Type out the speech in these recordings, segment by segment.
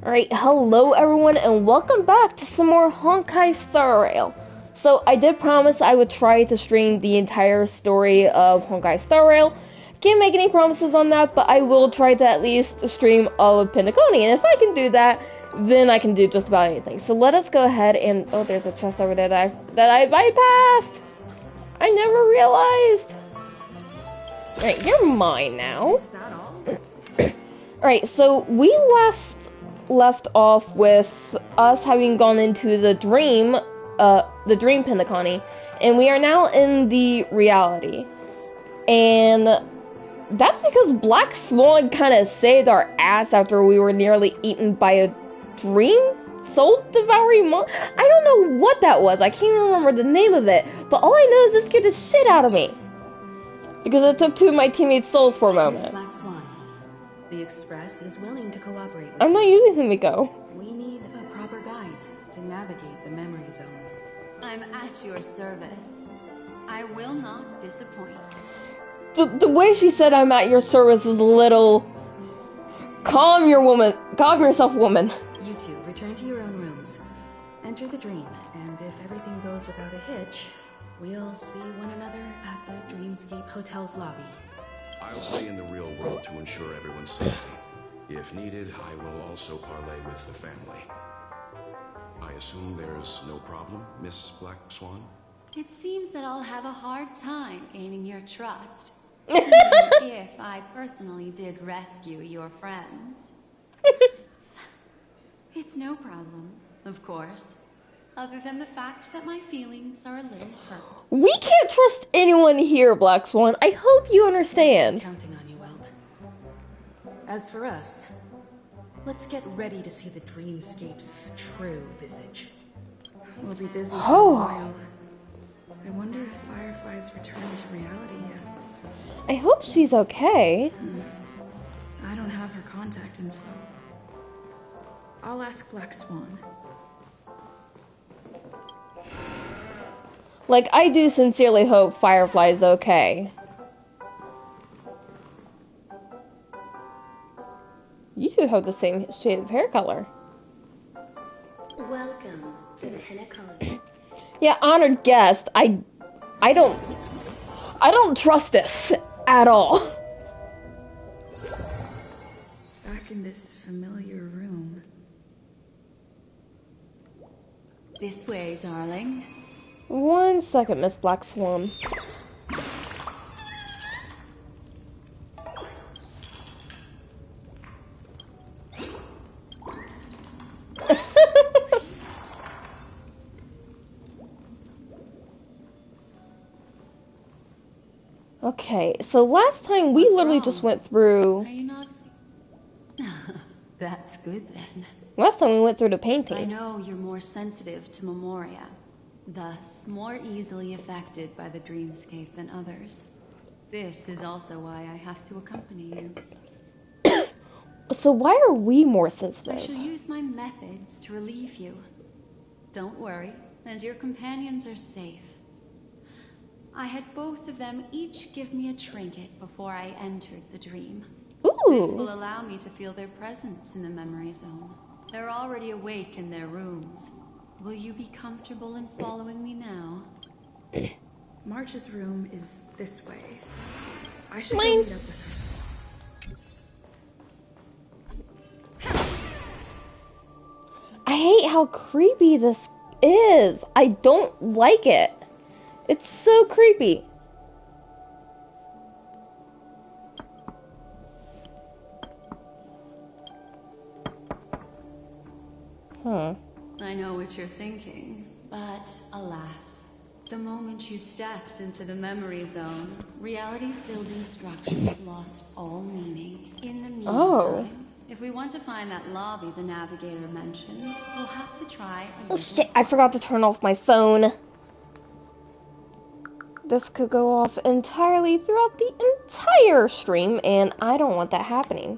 Alright, hello everyone and welcome back to some more Honkai Star Rail. So I did promise I would try to stream the entire story of Honkai Star Rail. Can't make any promises on that, but I will try to at least stream all of Penacony, and if I can do that, then I can do just about anything. So let us go ahead and there's a chest over there that I bypassed. I never realized. Alright, you're mine now. Is that all? Alright, so we left off with us having gone into the dream Penacony, and we are now in the reality. And that's because Black Swan kind of saved our ass after we were nearly eaten by a dream soul devouring I don't know what that was. I can't remember the name of it, but all I know is it scared the shit out of me. Because it took two of my teammates' souls for a moment. Black Swan, the Express is willing to cooperate with I'm not using Himiko. We need a proper guide to navigate the memory zone. I'm at your service. I will not disappoint. The way she said I'm at your service is a little... Calm yourself, woman. You two, return to your own rooms. Enter the dream, and if everything goes without a hitch, we'll see one another at the Dreamscape Hotel's lobby. I'll stay in the real world to ensure everyone's safety. If needed, I will also parlay with the family. I assume there's no problem, Miss Black Swan? It seems that I'll have a hard time gaining your trust. Even if I personally did rescue your friends. It's no problem, of course. Other than the fact that my feelings are a little hurt. We can't trust anyone here, Black Swan. I hope you understand. I'm counting on you, Welt. As for us, let's get ready to see the Dreamscape's true visage. We'll be busy for a while. I wonder if Firefly's returned to reality yet. I hope she's okay. I don't have her contact info. I'll ask Black Swan. Like, I do sincerely hope Firefly is okay. You two have the same shade of hair color. Welcome to Penacony. Yeah, honored guest. I don't trust this at all. Back in this familiar room. This way, darling. 1 second, Miss Black Swan. Okay, so last time we literally just went through... Are you not... That's good then. Last time we went through the painting. I know you're more sensitive to Memoria, thus more easily affected by the dreamscape than others. This is also why I have to accompany you. So why are we more I sensitive? shall use my methods to relieve you. Don't worry, as your companions are safe. I had both of them each give me a trinket before I entered the dream. This will allow me to feel their presence in the memory zone. They're already awake in their rooms. Will you be comfortable in following me now? March's room is this way. I should go meet up with her. I hate how creepy this is. I don't like it. It's so creepy. I know what you're thinking, but alas, the moment you stepped into the memory zone, reality's building structures lost all meaning. In the meantime, if we want to find that lobby the navigator mentioned, we'll have to try a Oh shit, I forgot to turn off my phone. This could go off entirely throughout the entire stream, and I don't want that happening.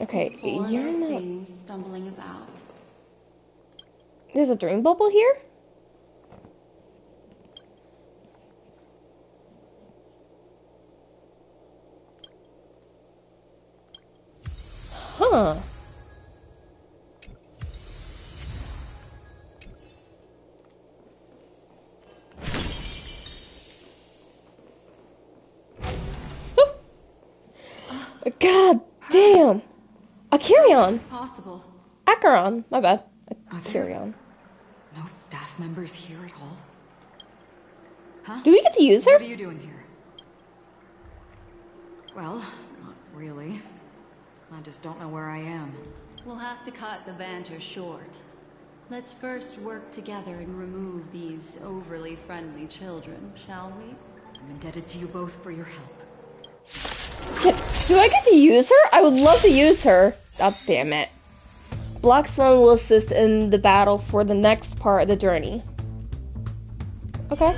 Okay, you're not... things stumbling about. There's a dream bubble here? Huh. God damn. A carry-on. It's possible. Acheron. My bad. Are there Carry-on. no staff members here at all? Huh? Do we get to use her? What are you doing here? Well, not really. I just don't know where I am. We'll have to cut the banter short. Let's first work together and remove these overly friendly children, shall we? I'm indebted to you both for your help. Do I get to use her? I would love to use her. God damn it. Black Swan will assist in the battle for the next part of the journey. Okay.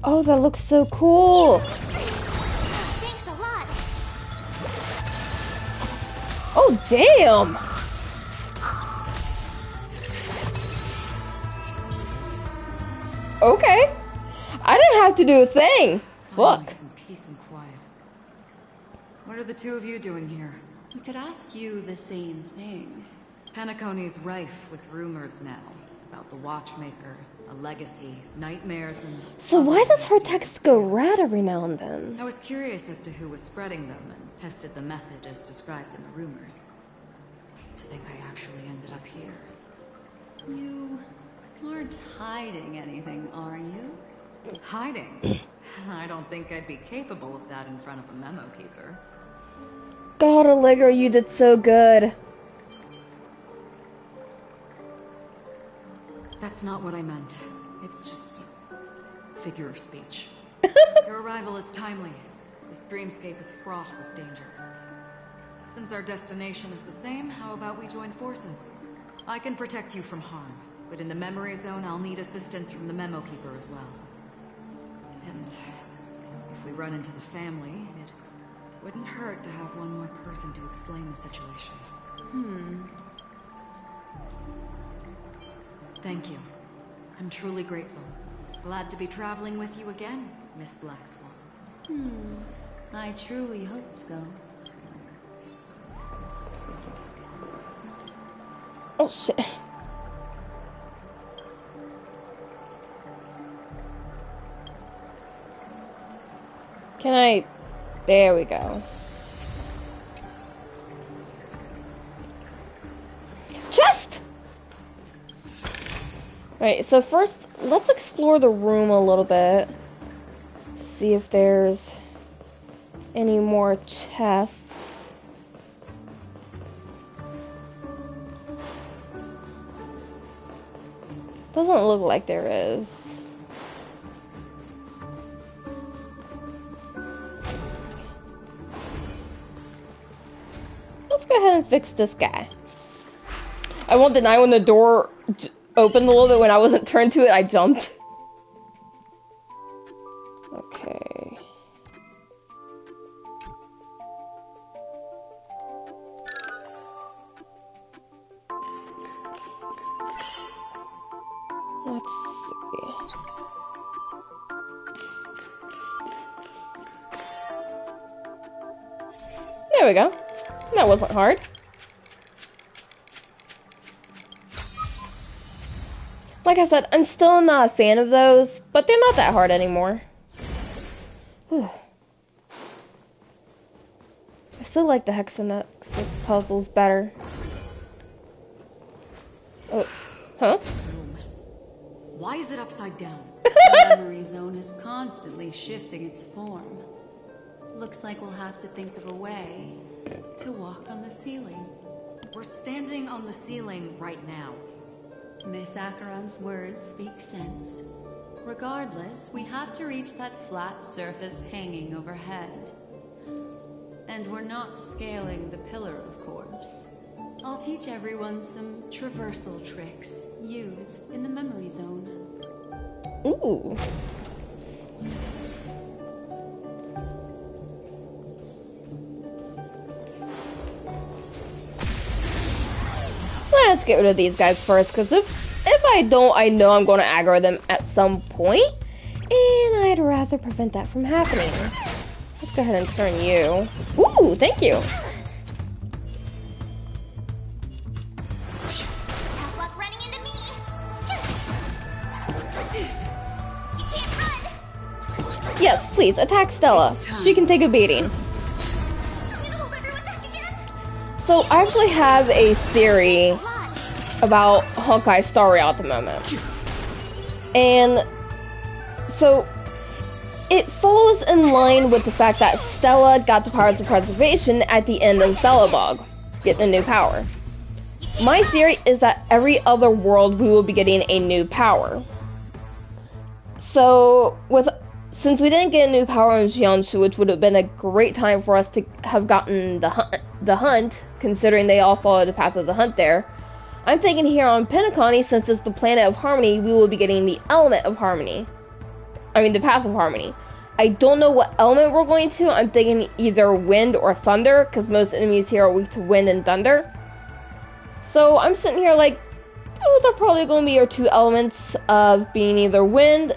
Oh, that looks so cool. Thanks a lot. Oh, damn. Okay. I didn't have to do a thing. Fuck. Some peace and quiet. What are the two of you doing here? We could ask you the same thing. Penacony's rife with rumors now about the Watchmaker, a legacy, nightmares, and... So why does her text go red every now and then? I was curious as to who was spreading them and tested the method as described in the rumors. To think I actually ended up here. You aren't hiding anything, are you? Hiding? I don't think I'd be capable of that in front of a memo keeper. God, Allegra, you did so good. That's not what I meant. It's just a figure of speech. Your arrival is timely. This dreamscape is fraught with danger. Since our destination is the same, how about we join forces? I can protect you from harm, but in the memory zone I'll need assistance from the memo keeper as well. And if we run into the family, it wouldn't hurt to have one more person to explain the situation. Thank you. I'm truly grateful. Glad to be traveling with you again, Miss Black Swan. I truly hope so. Oh shit. Can I... There we go. Chest! Alright, so first, let's explore the room a little bit. See if there's any more chests. Doesn't look like there is. Let's go ahead and fix this guy. I won't deny when the door opened a little bit when I wasn't turned to it, I jumped. Okay. Let's see. There we go. That wasn't hard. Like I said, I'm still not a fan of those, but they're not that hard anymore. Whew. I still like the Hexanexus puzzles better. Oh, huh? Why is it upside down? The memory zone is constantly shifting its form. Looks like we'll have to think of a way to walk on the ceiling. We're standing on the ceiling right now. Miss Acheron's words speak sense. Regardless, we have to reach that flat surface hanging overhead. And we're not scaling the pillar, of course. I'll teach everyone some traversal tricks used in the memory zone. Ooh. Let's get rid of these guys first, because if I don't, I know I'm going to aggro them at some point, and I'd rather prevent that from happening. Let's go ahead and turn you. Ooh, thank you. Tough luck running into me. You can't run. Yes, please, attack Stella. She can take a beating. I'm gonna hold everyone back again. So, I actually have a theory A lot. about Hawkeye's story at the moment. And so it follows in line with the fact that Stella got the powers of preservation at the end of Belobog, getting a new power. My theory is that every other world we will be getting a new power. So since we didn't get a new power in Jiangsu, which would have been a great time for us to have gotten the hunt, considering they all followed the path of the hunt there, I'm thinking here on Penacony, since it's the planet of harmony, we will be getting the element of harmony. I mean, the path of harmony. I don't know what element we're going to. I'm thinking either wind or thunder, because most enemies here are weak to wind and thunder. So I'm sitting here like, those are probably going to be our two elements of being either wind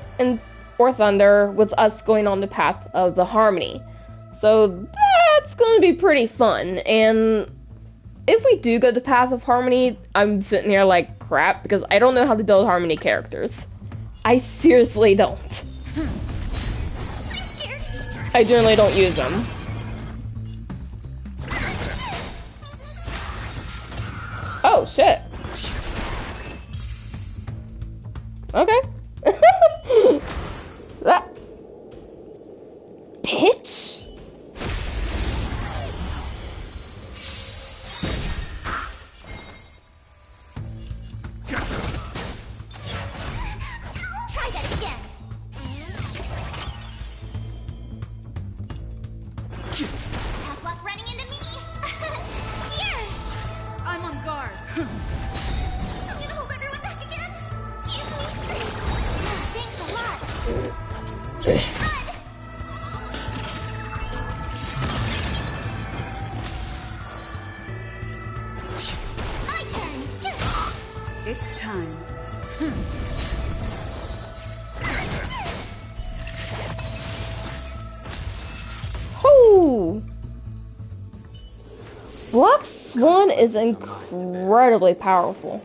or thunder, with us going on the path of the harmony. So that's going to be pretty fun. And if we do go the path of harmony, I'm sitting here like crap, because I don't know how to build harmony characters. I seriously don't. I generally don't use them. Oh shit. Okay. That pitch? Try that again. Tough luck running into me. Here. I'm on guard. I'm gonna hold everyone back again. Give me strength. Thanks a lot. You can't run. My turn. It's time. Whoo! Black Swan is incredibly powerful.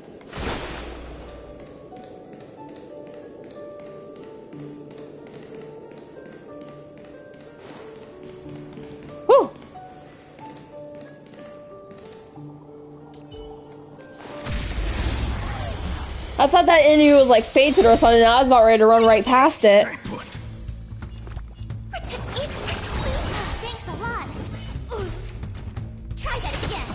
Whew! I thought that enemy was like fainted or something, and I was about ready to run right past it. Protect me. Thanks a lot. Try that again.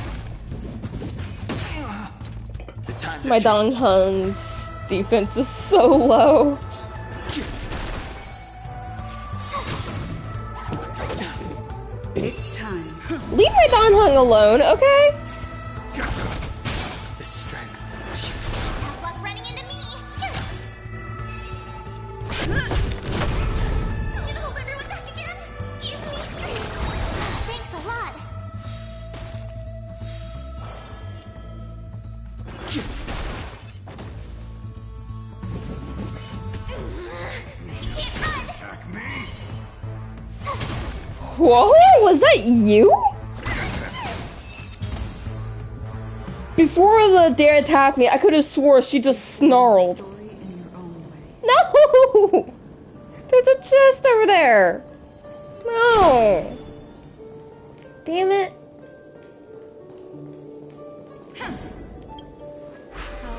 My Dong Hun's defense is so low. It's time. Leave my Dong Hung alone, okay? The strength. Tough luck running into me. I'm gonna hold everyone back again. Give me strength. Thanks a lot. You can't run. Attack me. Whoa, was that you? Before the dare attacked me, I could have swore she just snarled. Story in your own way. No! There's a chest over there! No! Damn it. How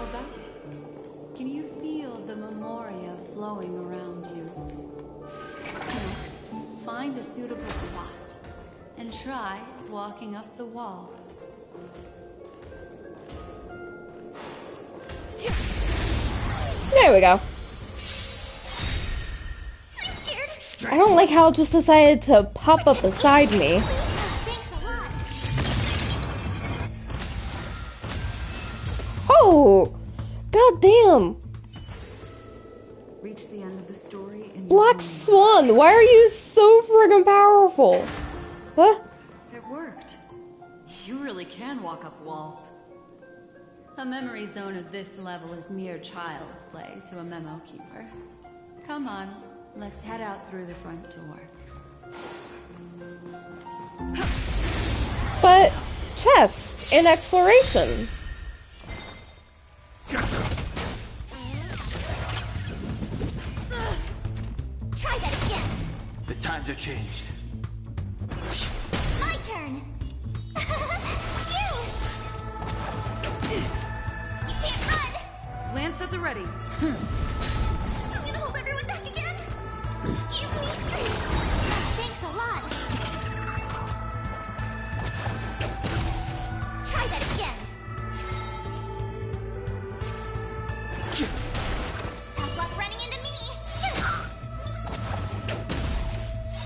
about it? Can you feel the memoria flowing around you? Next, find a suitable spot and try walking up the wall. There we go. I'm scared. I don't like how it just decided to pop up beside me. Thanks a lot. Oh! God damn! Reach the end of the story in your Black own way. Swan, why are you so friggin' powerful? Huh? It worked. You really can walk up walls. A memory zone of this level is mere child's play to a memo keeper. Come on, let's head out through the front door. But chest and exploration. Try that again. The times are changed. My turn. You! You can't run. Lance at the ready. I'm gonna hold everyone back again. Give me strength. Thanks a lot. Try that again. Tough luck running into me.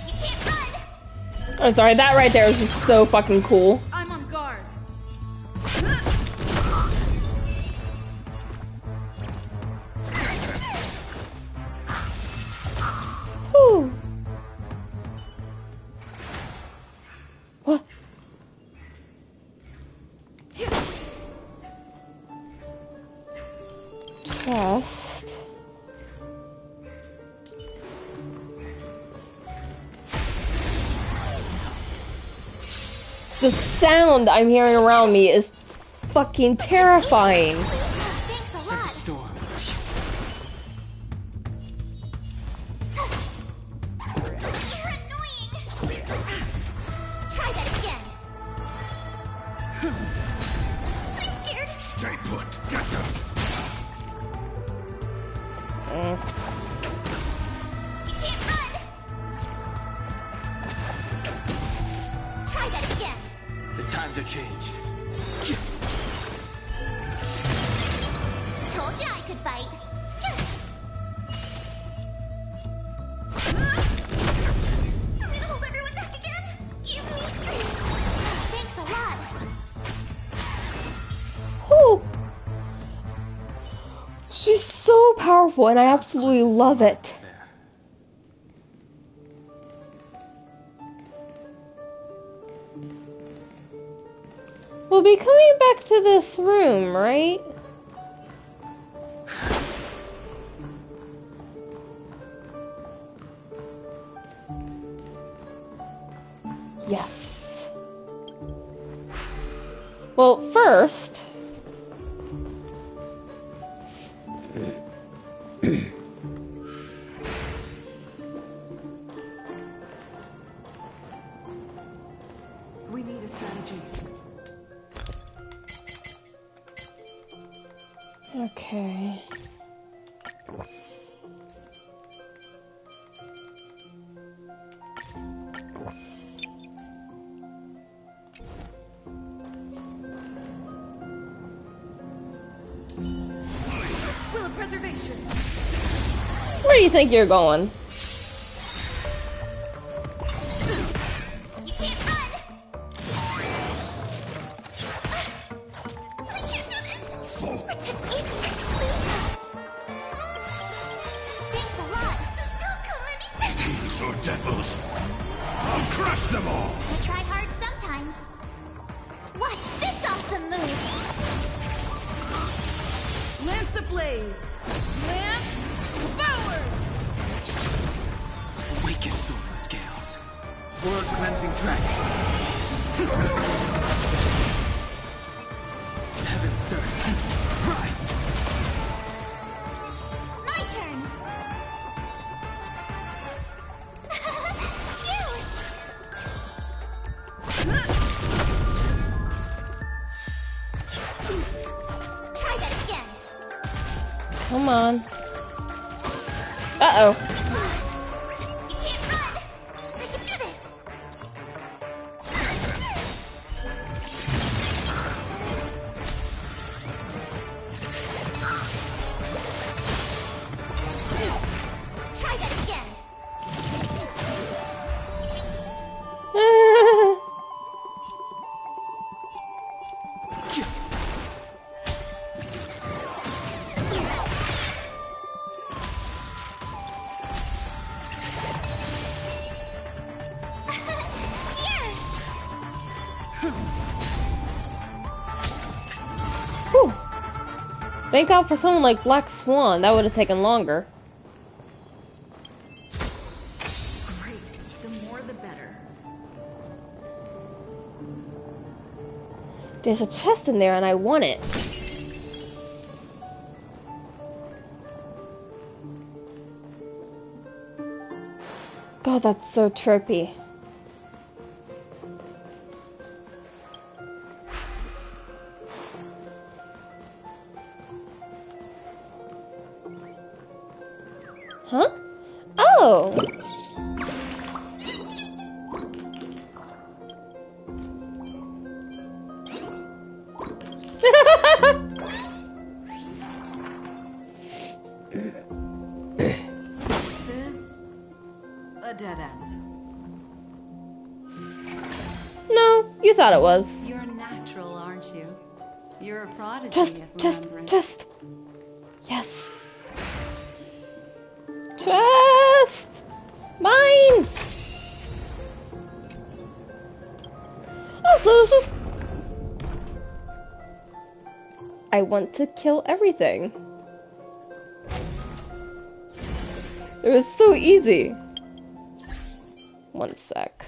You can't run. I'm sorry, that right there is just so fucking cool. I'm on guard. Whew. What? Chest. The sound I'm hearing around me is fucking terrifying. Thanks a Sense a lot. storm. You're annoying. Try that again. I'm scared. Stay put. Get them. You can't run. Try that again. The times are changed. Told you I could fight. I'm gonna hold everyone back again. Give me strength. Thanks a lot. Whew. She's so powerful and I absolutely love it. There. We'll be coming back to this room, right? Yes. Well, first... We need a strategy. Okay. Will of preservation. Where do you think you're going? You can't run. I can't do this. Protect me. Thanks a lot. Don't come any. These are devils. I'll crush them all. I try hard sometimes. Watch this awesome move. Lance ablaze. Lance forward. Weaken Thorn Scales. World Cleansing Dragon. Heaven Surge. Rise. My turn. Cute. Try that again. Come on. Uh-oh. You can't run. I can do this. Try that again. Here. Whew. Thank God for someone like Black Swan. That would have taken longer. Great. The more the better. There's a chest in there and I want it. God, that's so trippy. Huh? Oh! This is a dead end. No, you thought it was. You're natural, aren't you? You're a prodigy Just, at remembering. yes. Chest! Mine! Oh, so it's just... I want to kill everything. It was so easy. One sec.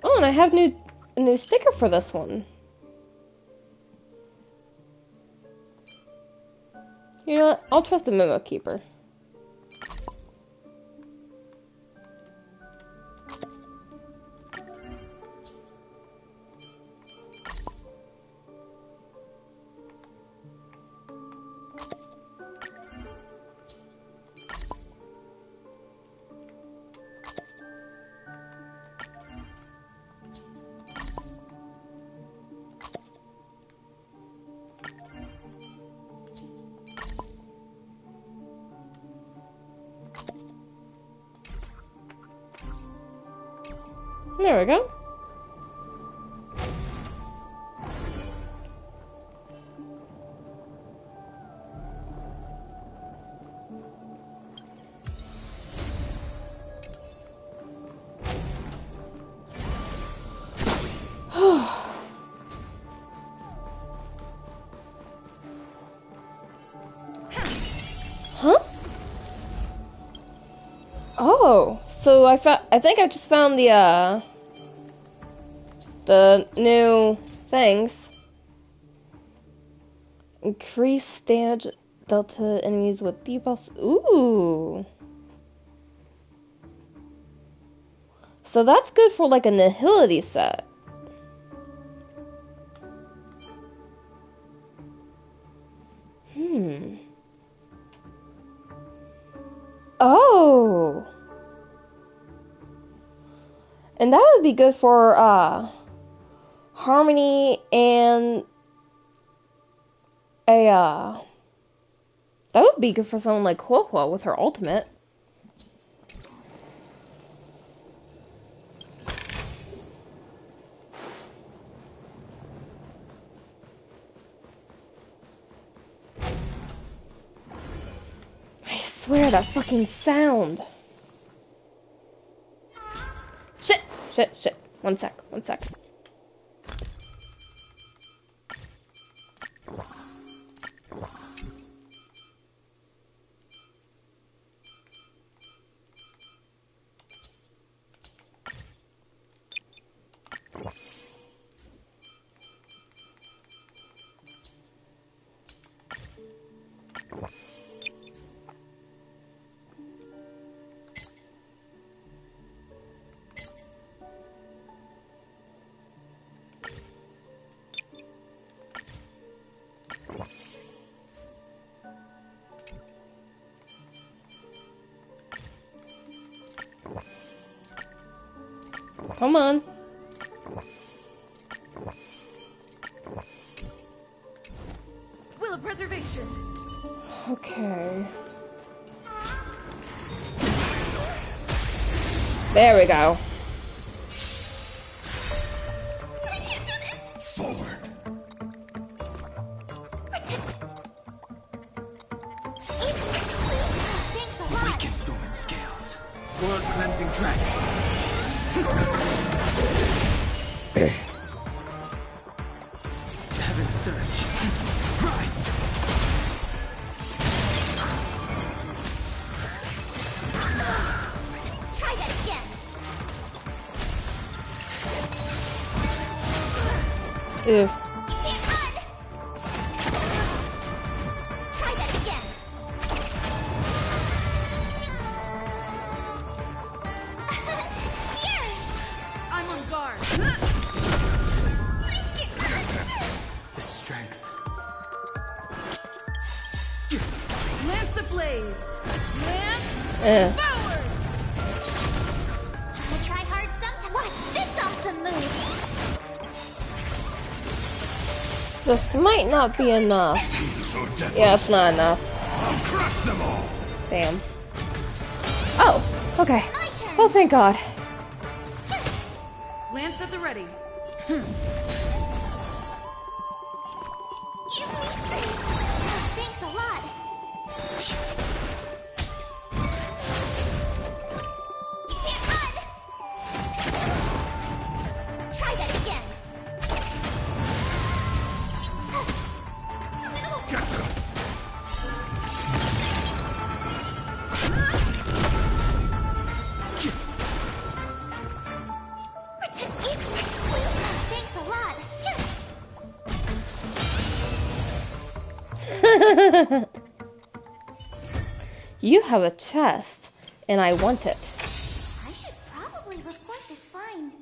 Oh, and I have a new sticker for this one. You know what? I'll trust the Memo Keeper. There we go. Huh? Oh, so I think I just found the new things. Increase stage delta enemies with debuffs. Ooh. So that's good for like a nihility set. Oh. And that would be good for Harmony and that would be good for someone like Hoyo with her ultimate. I swear that fucking sound. Shit. One sec. Come on. Will of preservation. Okay. There we go. We can't do this! Forward. Thanks a lot! Awaken dormant scales. World cleansing dragon. Heaven surge. Rise. Ew. You can't run! Try that again! Here! I'm on guard. Please get run! The strength. Lance ablaze. Lance forward. Gotta try hard sometime. Watch this awesome move! This might not be enough. Yeah, it's not enough. I'll crush them all! Damn. Oh, okay. My turn! Oh, thank God. Lance at the ready. Give me strength! Thanks a lot! You can't run! Try that again! Get them! Protect me! Thanks a lot! You have a chest, and I want it. I should probably report this find.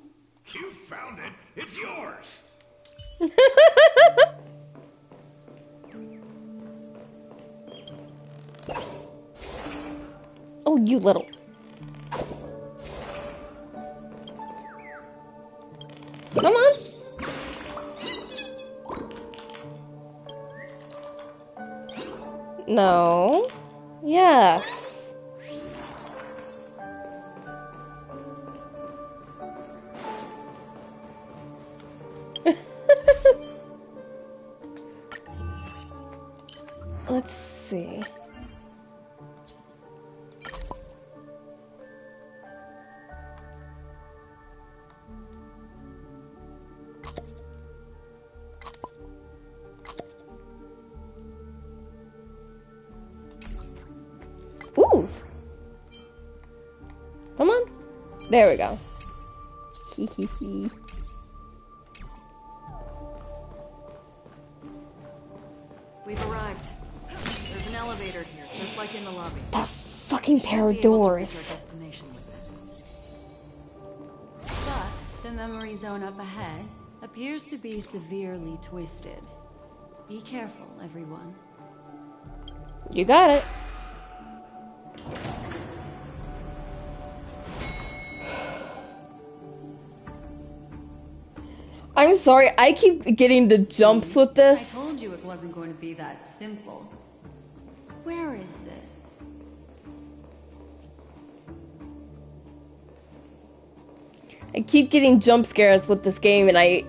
You found it! It's yours! Oh, you little. Come on. No. Yes. Let's see. Ooh. Come on. There we go. Hee hee hee. We've arrived. There's an elevator here, just like in the lobby. That fucking pair of Should be able to reach doors. our destination with it. But the memory zone up ahead appears to be severely twisted. Be careful, everyone. You got it. I'm sorry, I keep getting the jumps with this. I told you it wasn't going to be that simple. Where is this? I keep getting jump scares with this game, and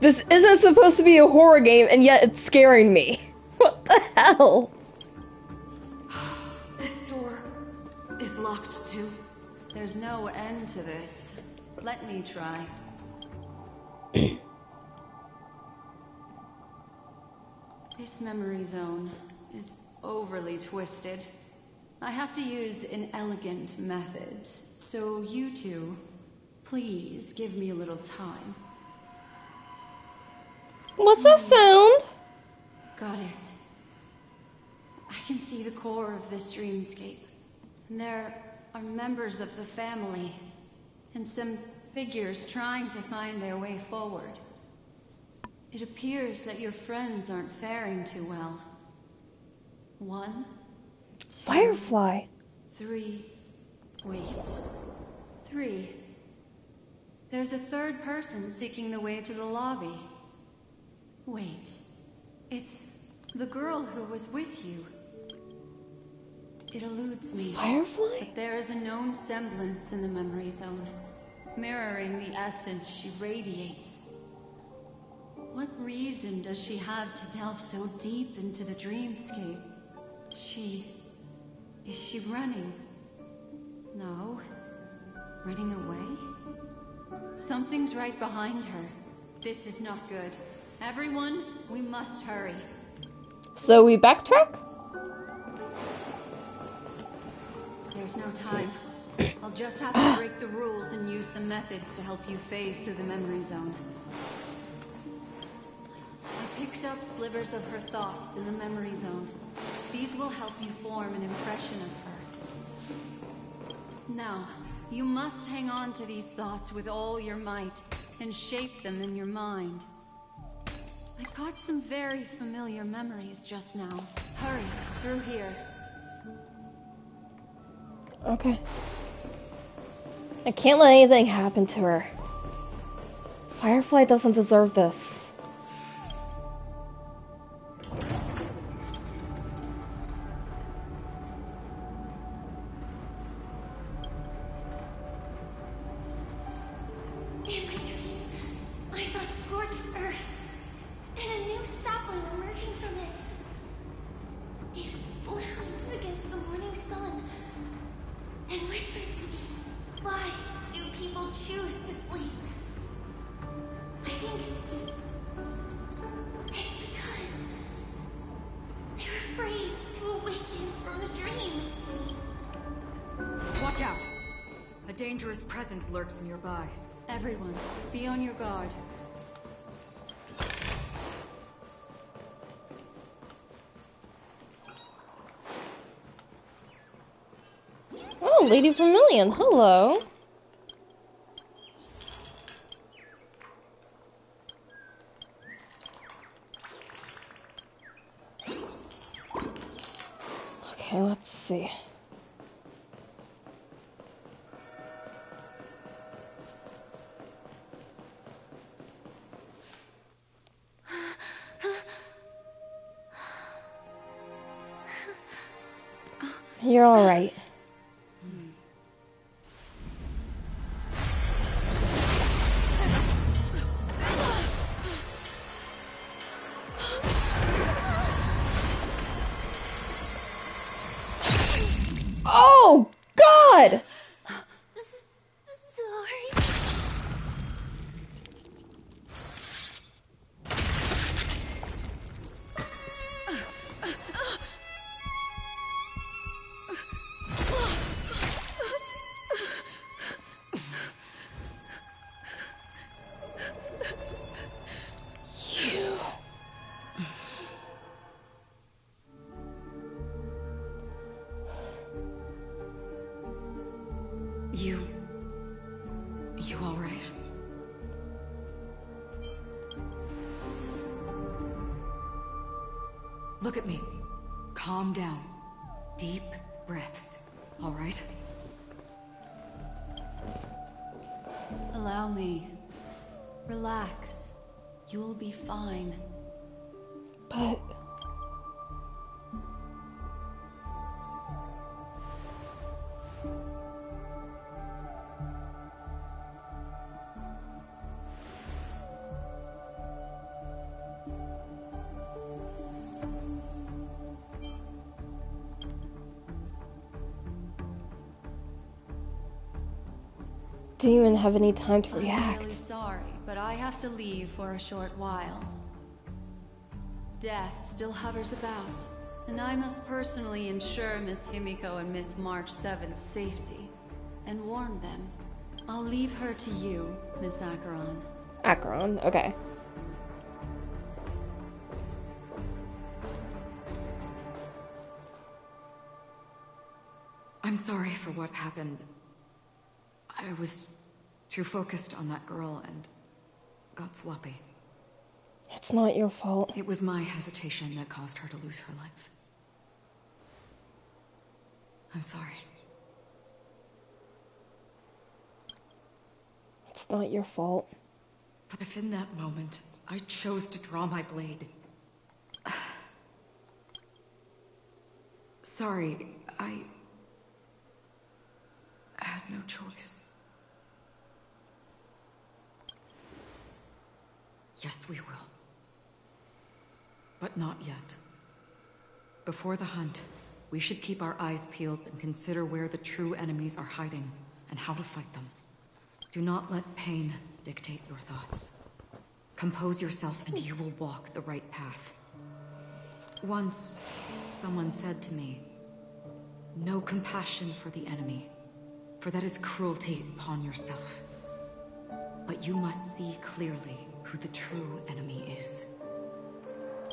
this isn't supposed to be a horror game, and yet it's scaring me. What the hell? This door is locked too. There's no end to this. Let me try. This memory zone is overly twisted. I have to use an elegant method. So you two, please give me a little time. What's that sound? Got it. I can see the core of this dreamscape. And there are members of the family. And some figures trying to find their way forward. It appears that your friends aren't faring too well. 1, 2, Firefly. 3. Wait. 3. There's a third person seeking the way to the lobby. Wait. It's the girl who was with you. It eludes me. Firefly? But there is a known semblance in the memory zone, mirroring the essence she radiates. What reason does she have to delve so deep into the dreamscape? Is she running? No. Running away? Something's right behind her. This is not good. Everyone, we must hurry. So we backtrack? There's no time. I'll just have to break the rules and use some methods to help you phase through the memory zone. picked up slivers of her thoughts in the memory zone. These will help you form an impression of her. Now, you must hang on to these thoughts with all your might and shape them in your mind. I got some very familiar memories just now. Hurry, through here. Okay. I can't let anything happen to her. Firefly doesn't deserve this. In my dream, I saw scorched earth and a new sapling emerging from it. It bloomed against the morning sun and whispered to me, "Why do people choose to sleep?" I think it's because they're afraid to awaken from the dream. Watch out! A dangerous presence lurks nearby. Everyone, be on your guard. Oh, Lady Vermilion, hello. Okay, let's see. You're all right. Oh, God! Sorry. You all right? Look at me. Calm down. Deep breaths. All right? Allow me. Relax. You'll be fine. But... didn't even have any time to react. I'm really sorry, but I have to leave for a short while. Death still hovers about, and I must personally ensure Miss Himiko and Miss March 7th's safety, and warn them. I'll leave her to you, Miss Acheron. Acheron, okay. I'm sorry for what happened. I was too focused on that girl and got sloppy. It's not your fault. It was my hesitation that caused her to lose her life. I'm sorry. It's not your fault. But if in that moment, I chose to draw my blade... Sorry, I had no choice. Yes, we will. But not yet. Before the hunt, we should keep our eyes peeled and consider where the true enemies are hiding and how to fight them. Do not let pain dictate your thoughts. Compose yourself and you will walk the right path. Once, someone said to me, "No compassion for the enemy, for that is cruelty upon yourself. But you must see clearly who the true enemy is.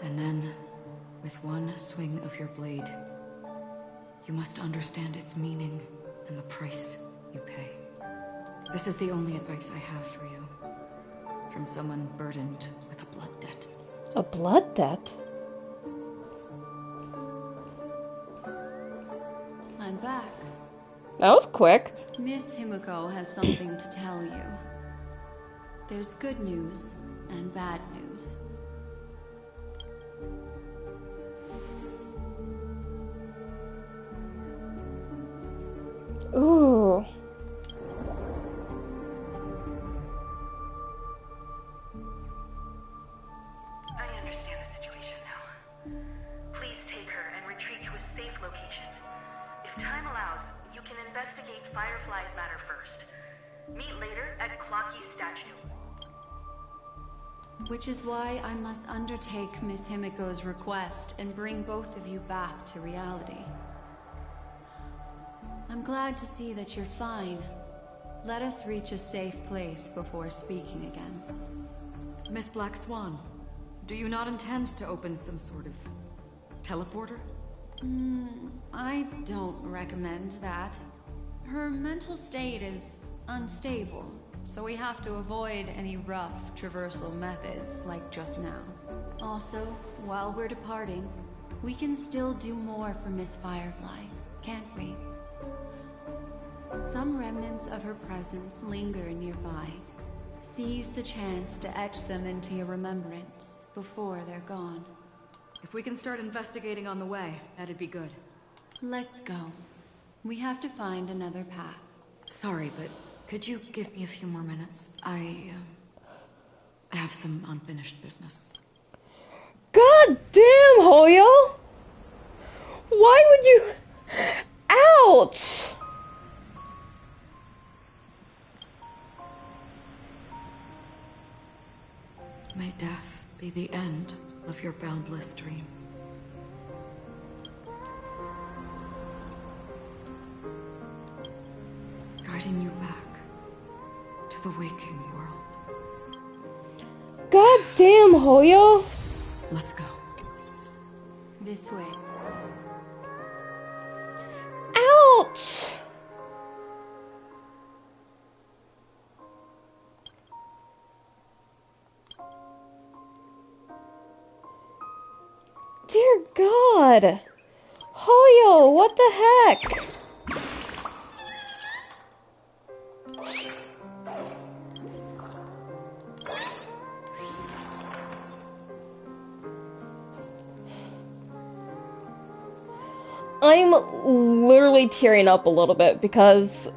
And then, with one swing of your blade, you must understand its meaning and the price you pay. This is the only advice I have for you. From someone burdened with a blood debt. A blood debt? I'm back. That was quick. Miss Himiko has something to tell you. There's good news and bad news. Ooh. I understand the situation now. Please take her and retreat to a safe location. If time allows, you can investigate Firefly's matter first. Meet later at Clocky's statue. Which is why I must undertake Miss Himiko's request and bring both of you back to reality. I'm glad to see that you're fine. Let us reach a safe place before speaking again. Miss Black Swan, do you not intend to open some sort of teleporter? I don't recommend that. Her mental state is unstable, so we have to avoid any rough traversal methods like just now. Also, while we're departing, we can still do more for Miss Firefly, can't we? Some remnants of her presence linger nearby. Seize the chance to etch them into your remembrance before they're gone. If we can start investigating on the way, that'd be good. Let's go. We have to find another path. Sorry, but could you give me a few more minutes? I have some unfinished business. God damn, Hoyo! Why would you... Ouch! May death be the end of your boundless dream. Guiding you back to the waking world. God damn, Hoyo! Let's go. This way. Ouch! Dear God! Hoyo, what the heck? I'm literally tearing up a little bit because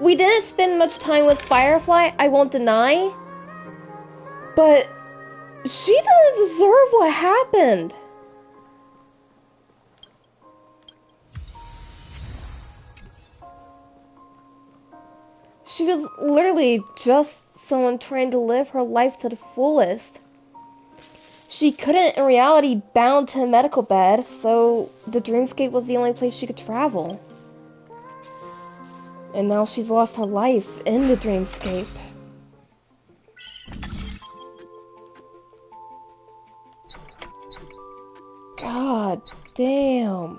we didn't spend much time with Firefly, I won't deny, but she doesn't deserve what happened. She was literally just someone trying to live her life to the fullest. She couldn't, in reality, bound to a medical bed, so the dreamscape was the only place she could travel. And now she's lost her life in the dreamscape. God damn.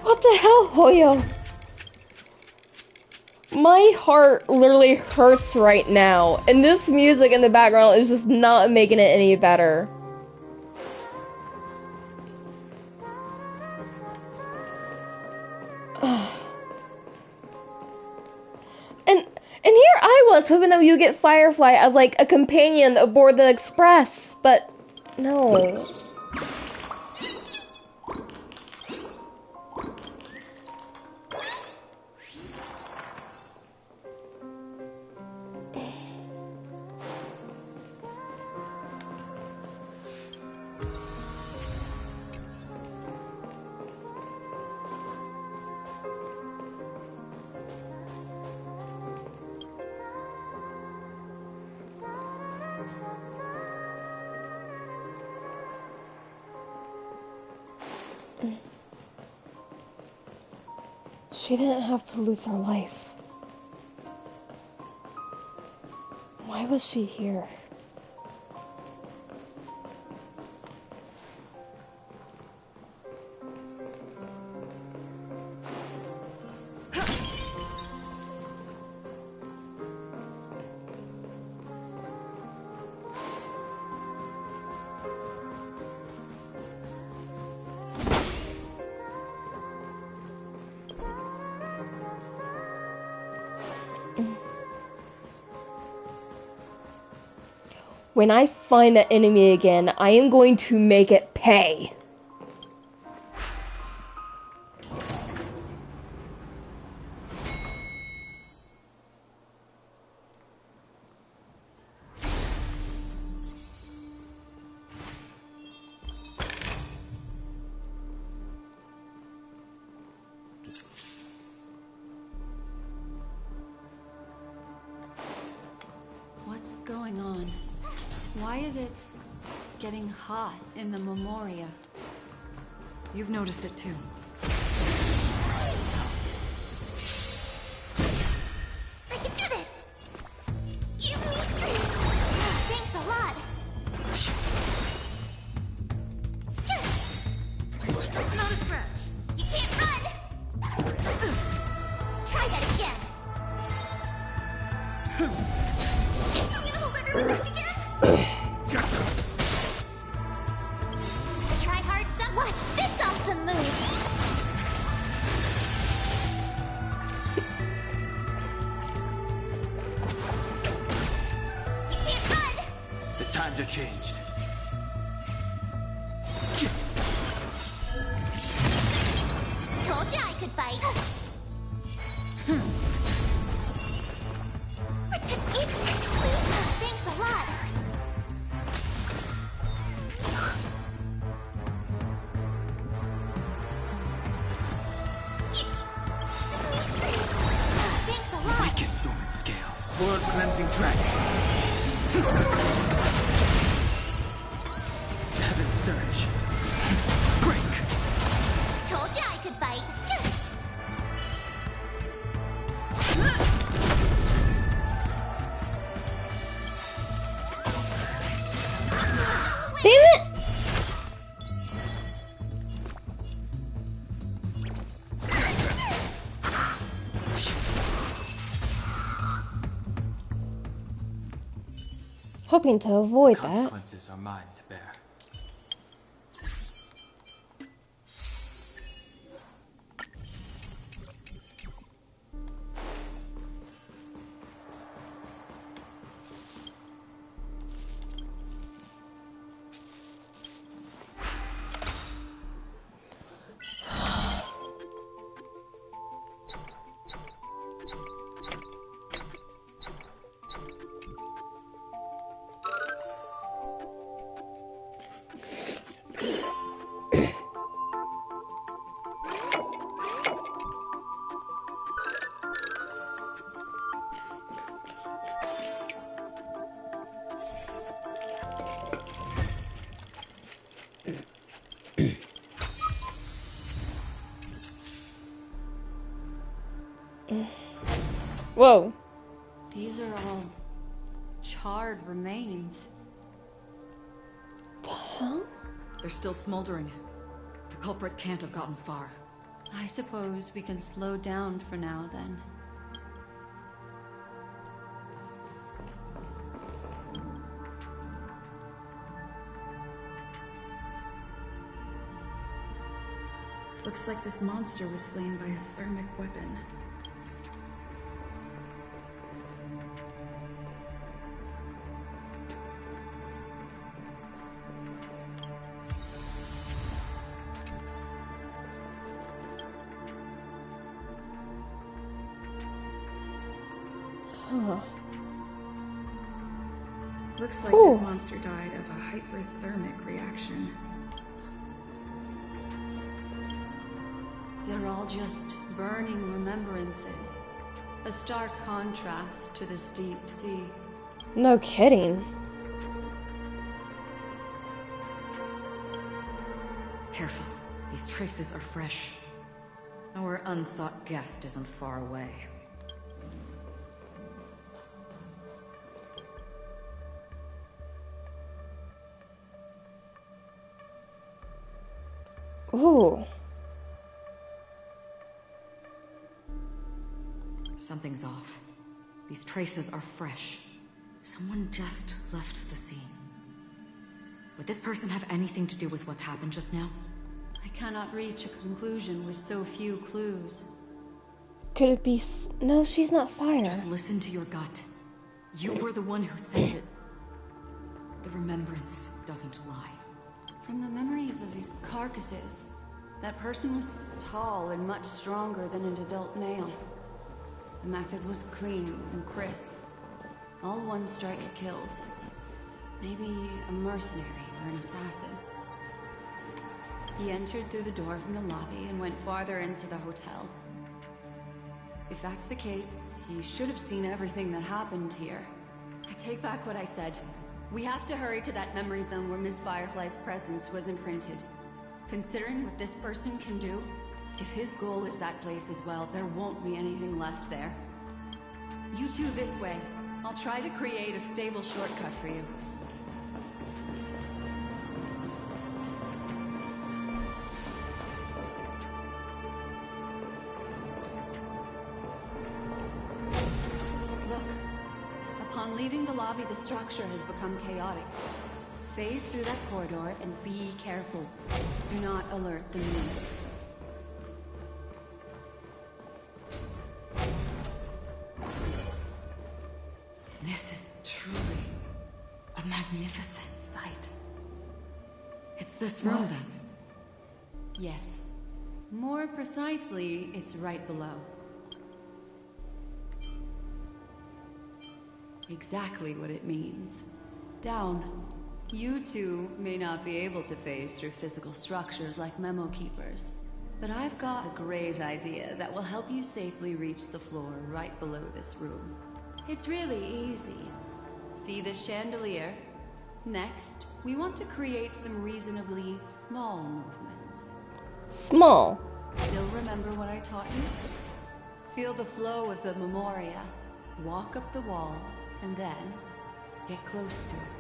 What the hell, Hoyo? My heart literally hurts right now, and this music in the background is just not making it any better. And here I was hoping that you get Firefly as like a companion aboard the Express, but no. She didn't have to lose her life. Why was she here? When I find that enemy again, I am going to make it pay. What's going on? Why is it getting hot in the Memoria? You've noticed it too. I can do this! Give me strength! Thanks a lot! Not a scratch. You can't run! Try that again! You want me to hold everyone back again? Try hard stuff. Watch this awesome move! You can't run! The times are changed. Told you I could fight. Protect me, please. Thanks a lot. Thanks a lot. Weaken dormant scales. Blood cleansing dragon. Heaven surge. Break. Told you I could fight. Damn it! Hoping to avoid that. Consequences are mine to bear. Whoa. These are all charred remains. The hell? They're still smoldering. The culprit can't have gotten far. I suppose we can slow down for now then. Looks like this monster was slain by a thermic weapon. Huh. Looks like Ooh. this monster died of a hyperthermic reaction. They're all just burning remembrances. A stark contrast to this deep sea. No kidding. Careful. These traces are fresh. Our unsought guest isn't far away. Ooh. Something's off. These traces are fresh. Someone just left the scene. Would this person have anything to do with what's happened just now? I cannot reach a conclusion with so few clues. Could it be... No, she's not fire. Just listen to your gut. You were the one who said that. The remembrance doesn't lie. From the memories of these carcasses, that person was tall and much stronger than an adult male. The method was clean and crisp. All one-strike kills. Maybe a mercenary or an assassin. He entered through the door from the lobby and went farther into the hotel. If that's the case, he should have seen everything that happened here. I take back what I said. We have to hurry to that memory zone where Miss Firefly's presence was imprinted. Considering what this person can do, if his goal is that place as well, there won't be anything left there. You two this way. I'll try to create a stable shortcut for you. Look. Upon leaving the lobby, the structure has become chaotic. Phase through that corridor and be careful. Do not alert the enemy. This is truly a magnificent sight. It's this room, then? Yes. More precisely, it's right below. Exactly what it means. Down. You two may not be able to phase through physical structures like memo keepers, but I've got a great idea that will help you safely reach the floor right below this room. It's really easy. See this chandelier? Next, we want to create some reasonably small movements. Small. Still remember what I taught you? Feel the flow of the memoria. Walk up the wall, and then get close to it.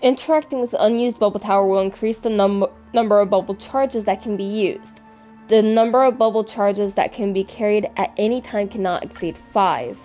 Interacting with the unused bubble tower will increase the number of bubble charges that can be used. The number of bubble charges that can be carried at any time cannot exceed 5.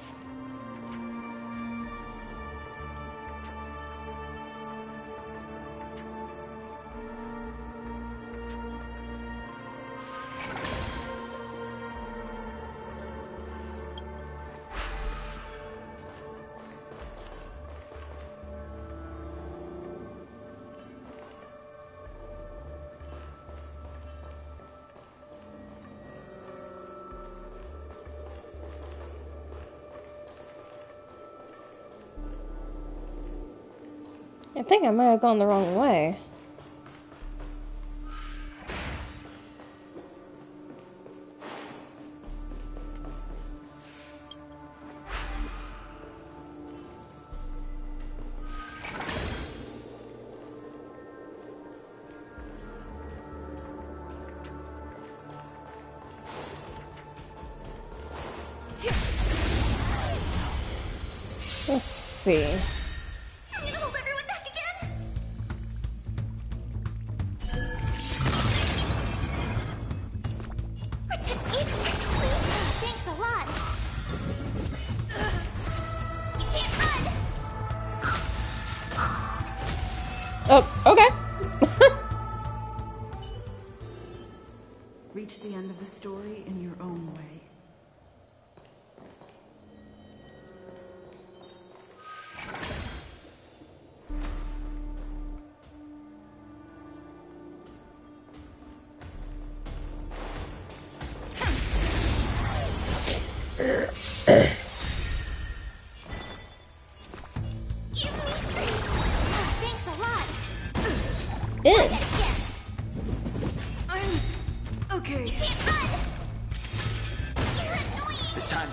I think I might have gone the wrong way. Let's see. Oh, okay. Reach the end of the story in your own way.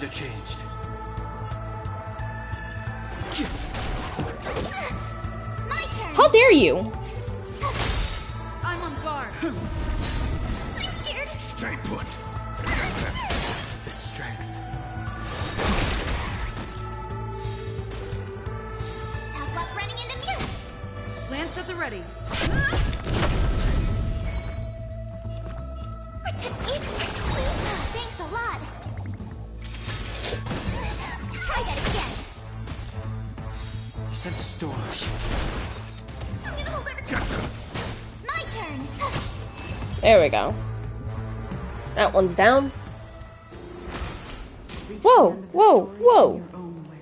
weather changed. My turn. How dare you? I'm on guard. I'm scared. Stay put. The strength. Tough luck running into mute. Lance at the ready. Protect me. Please. Thanks a lot. Try that again. Sense a storm. I'm gonna hold everything. My turn. There we go. That one's down. Reach Whoa, the end of the whoa, story whoa. in your own way.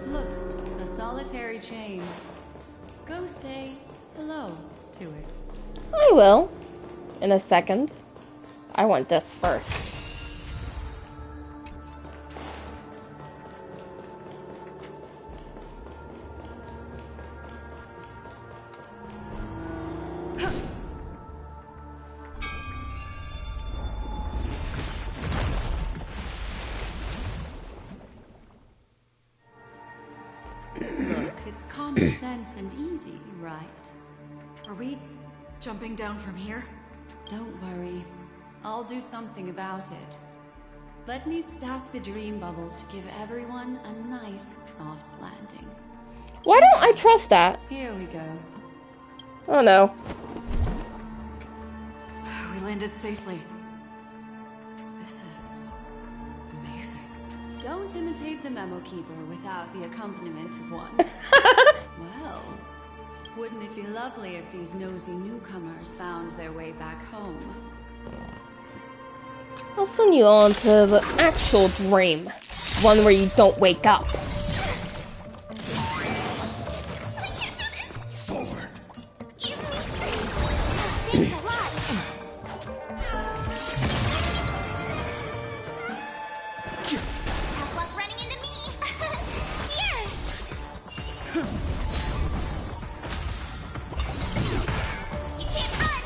Look, a solitary chain. Go say hello to it. I will. In a second. I want this first. Look, it's common sense and easy, right? Are we jumping down from here? Don't worry. I'll do something about it. Let me stack the dream bubbles to give everyone a nice, soft landing. Why don't I trust that? Here we go. Oh no. We landed safely. This is amazing. Don't imitate the memo keeper without the accompaniment of one. Well, wouldn't it be lovely if these nosy newcomers found their way back home? I'll send you on to the actual dream. One where you don't wake up. Forward. Give me strength. Thanks a lot. Tough luck running into me. Here. You can't run.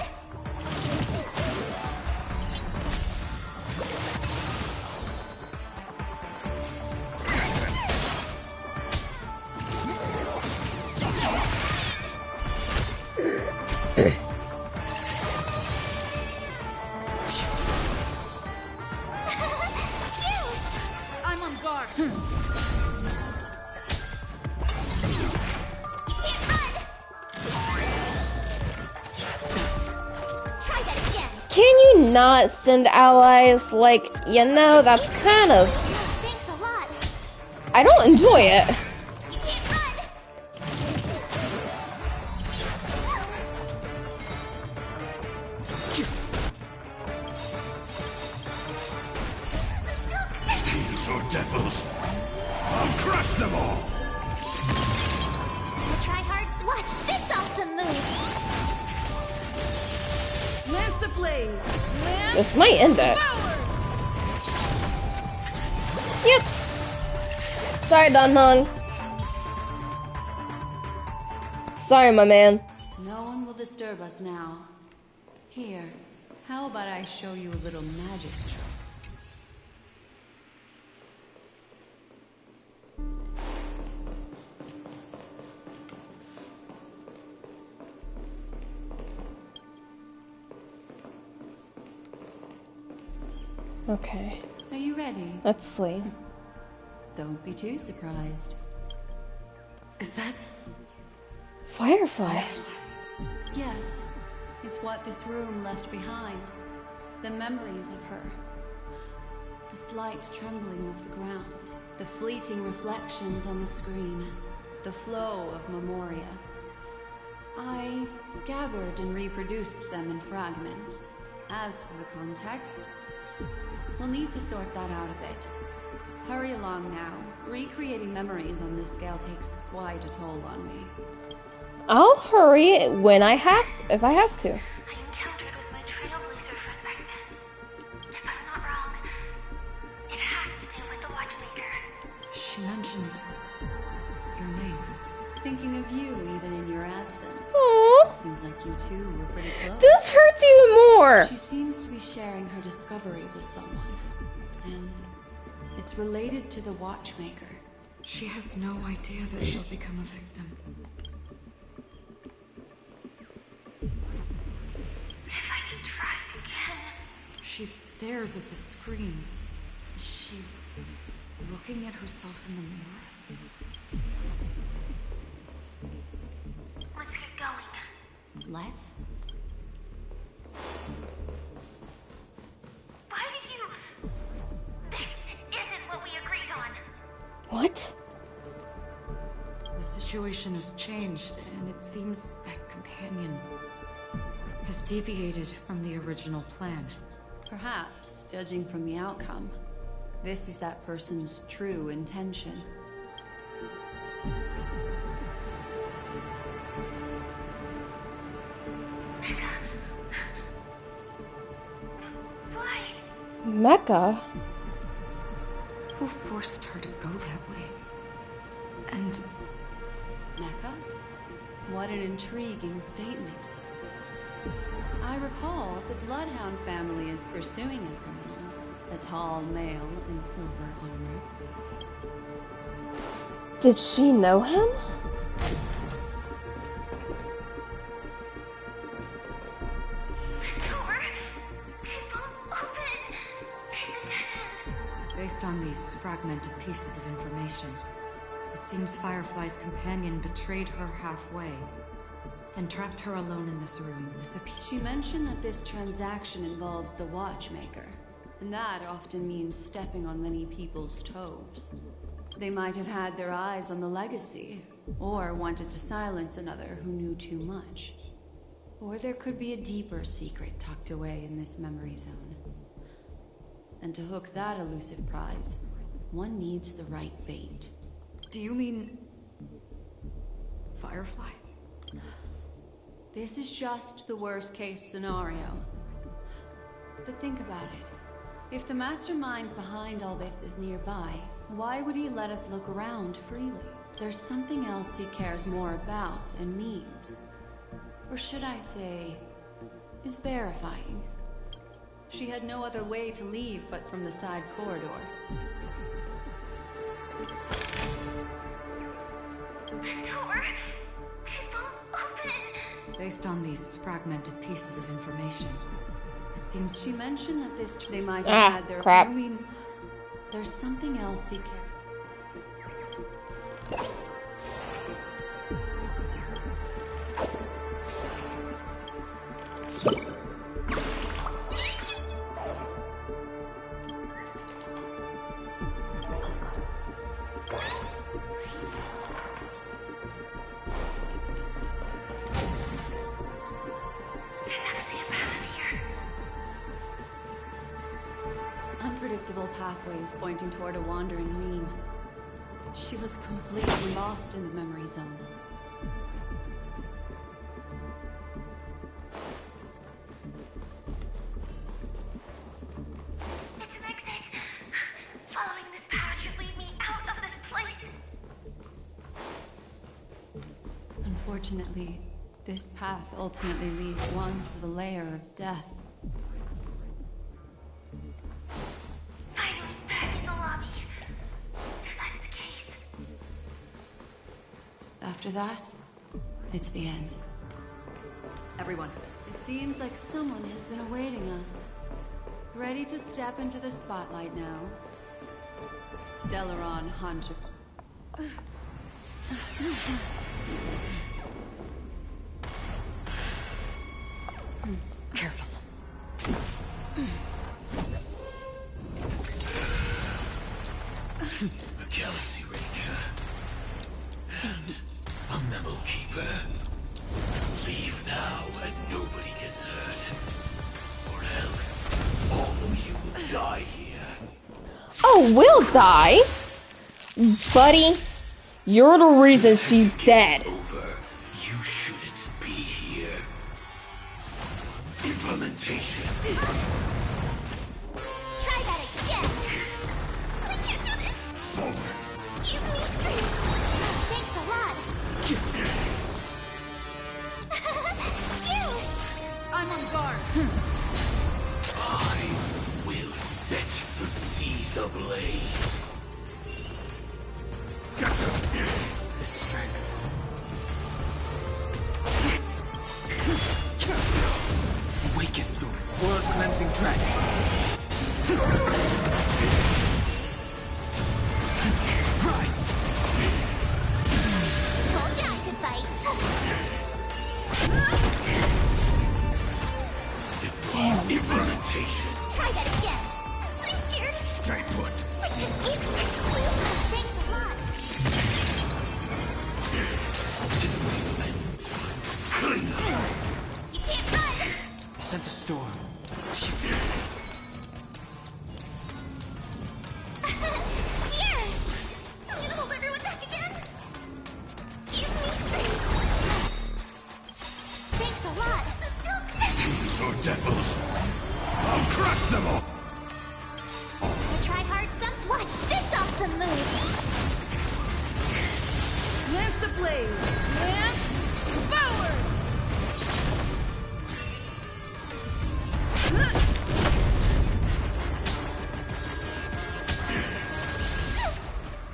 I'm on guard. You can't run. Try that again. Can you not send allies? Like, you know, that's kind of... Thanks a lot. I don't enjoy it. You can't run. These are devils. I'll crush them all. The tryhards, watch this awesome move. Lance ablaze. Lance This might end it. power. Yep. Sorry, Don Hung. Sorry, my man. No one will disturb us now. Here, how about I show you a little magic trick? Okay, Are you ready? let's sleep. Don't be too surprised. Is that Firefly. Yes, it's what this room left behind. The memories of her. The slight trembling of the ground. The fleeting reflections on the screen. The flow of memoria. I gathered and reproduced them in fragments. As for the context, we'll need to sort that out a bit. Hurry along now. Recreating memories on this scale takes quite a toll on me. I'll hurry if I have to. I encountered with my trailblazer friend back then. If I'm not wrong, it She mentioned your name. Thinking of you even in your absence. Aww. Seems like you two were pretty close. This hurts even more. She seems to be sharing her discovery with someone. And it's related to the Watchmaker. She has no idea that she'll become a victim. If I could try again. She stares at the screens. Is she looking at herself in the mirror? Let's get going. Let's? Why did you... This isn't what we agreed on. What? The situation has changed, and it seems that companion has deviated from the original plan. Perhaps, judging from the outcome, this is that person's true intention. Why? Mecca? Who forced her to go that way? And Mecca? What an intriguing statement. I recall the Bloodhound family is pursuing a criminal, a tall male in silver armor. Did she know him? The door! It won't open! It's a dead end! based on these fragmented pieces of information, it seems Firefly's companion betrayed her halfway and trapped her alone in this room. She mentioned that this transaction involves the Watchmaker, and that often means stepping on many people's toes. They might have had their eyes on the legacy, or wanted to silence another who knew too much. Or there could be a deeper secret tucked away in this memory zone. And to hook that elusive prize, one needs the right bait. Do you mean Firefly? This is just the worst-case scenario. But think about it. If the mastermind behind all this is nearby, why would he let us look around freely? There's something else he cares more about and needs. Or should I say, is verifying. She had no other way to leave but from the side corridor. The door! It won't open! Based on these fragmented pieces of information, it seems She mentioned that they might have had their crap. doing. There's something else he cares. Unpredictable pathways pointing toward a wandering ream. She was completely lost in the memory zone. It's an exit! Following this path should lead me out of this place! Unfortunately, this path ultimately leads one to the lair of death. Finally back in the lobby. If that's the case. After that, it's the end. everyone. It seems like someone has been awaiting us. Ready to step into the spotlight now. Stellaron Hunter. Careful. A Galaxy Ranger. And a Memo Keeper. Leave now and nobody gets hurt. Or else, all of you will die here. Oh, we'll die? Buddy, you're the reason she's dead. Over. You shouldn't be here. Implementation. Try that again! We can't do this! Forward. dragon. Rise! Told ya I could fight. Implementation. Try that again. I'm scared. Stay put. Thanks a lot. You can't run. I sent a storm. Here. I'm gonna hold everyone back again. Give me strength. Thanks a lot. These are devils. I'll crush them all. I tried hard some. Watch this awesome move. Lance ablaze! Lance forward!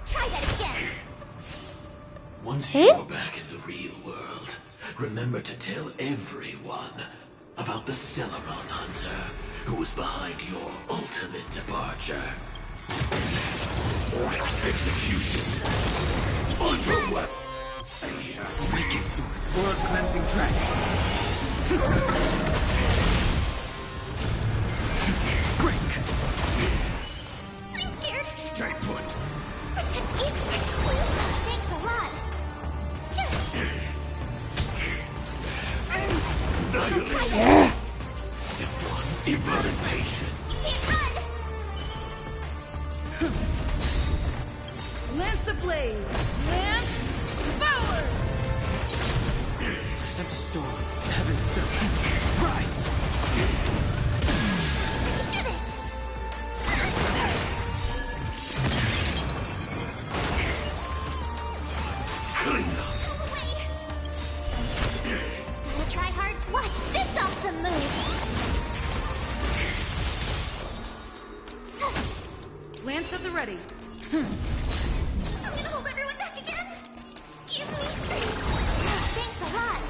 Try that again. Once you're back in the real world, remember to tell everyone about the Stellaron Hunter who was behind your ultimate departure. Execution underway. Wicked World Cleansing Dragon. Break. I'm scared. Stay put. Protect me. Thanks a lot. Annihilation. Step 1. Implementation. You can't run. Lance ablaze! Lance forward! I sent a storm. Heaven sent. Rise! Do this. Clean up. Go away. I'll try hard. Watch this awesome move. Lance at the ready. I'm gonna hold everyone back again. Give me strength. Thanks a lot.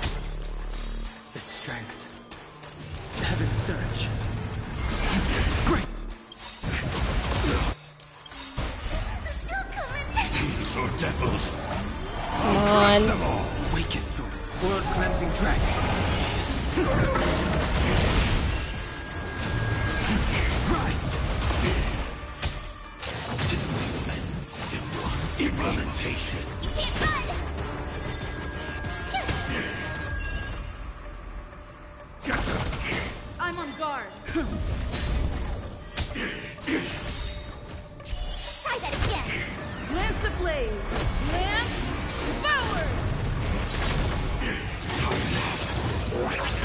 The strength. Heaven surge. Great. They're still coming. These are devils. Come on. Them all. Waken through World Cleansing Dragon. Rise. Implementation. You can't run. Get them. I'm on guard. Try that again. Lance ablaze! Lance forward!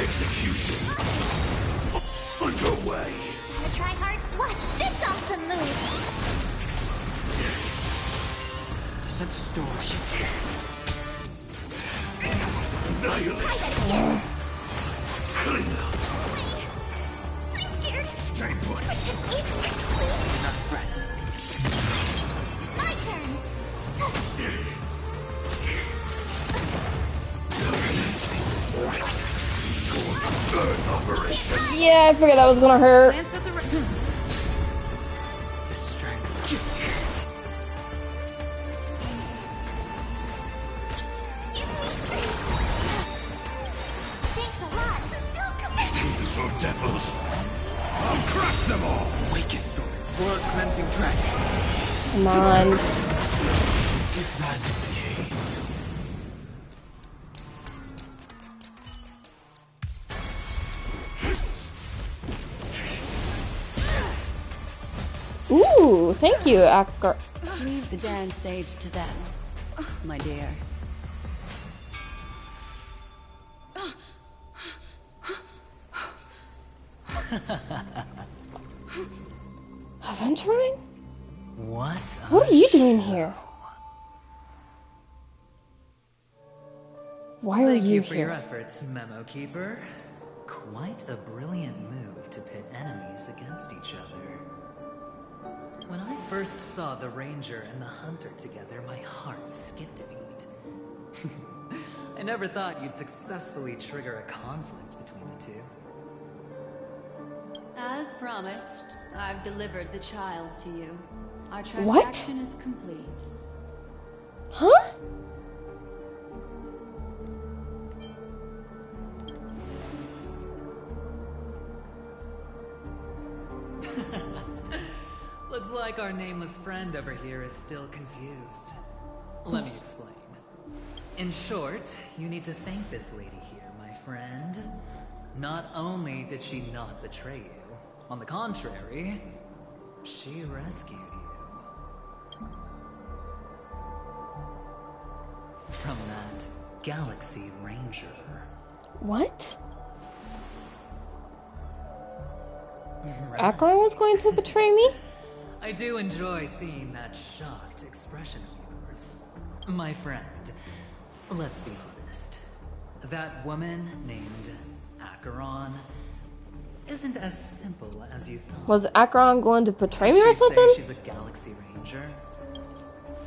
Execution. Underway. I'll try hard. Watch this awesome move. I sent a storm. Try Annihilate. that again. Clean up. Go away. I'm scared. Stay put. Protect me. Not threat. My turn. Burn operation. Yeah, I figured that was gonna hurt. Lance at the ready. The strength. Give me strength. Thanks a lot. They're still coming. These are devils. I'll crush them all. Waken through World Cleansing Dragon. Come on. If that's the case. Ooh, thank you, Akar. Leave the dance stage to them, my dear. Adventuring? What? What are you doing here? Why are Thank you you for your here? efforts, Memo Keeper. Quite a brilliant move to pit enemies against each other. When I first saw the Ranger and the Hunter together, my heart skipped a beat. I never thought you'd successfully trigger a conflict between the two. As As promised, I've delivered the child to you. Our What? transaction is complete. Huh? Looks like our nameless friend over here is still confused. Let me explain. In short, you need to thank this lady here, my friend. Not only did she not betray you, on the contrary, she rescued you. From that Galaxy Ranger. What? Akron was going to betray me? I do enjoy seeing that shocked expression of yours. My friend, let's be honest. That woman named Acheron isn't as simple as you thought. Was Akron going to betray me or Did she something? say she's a Galaxy Ranger?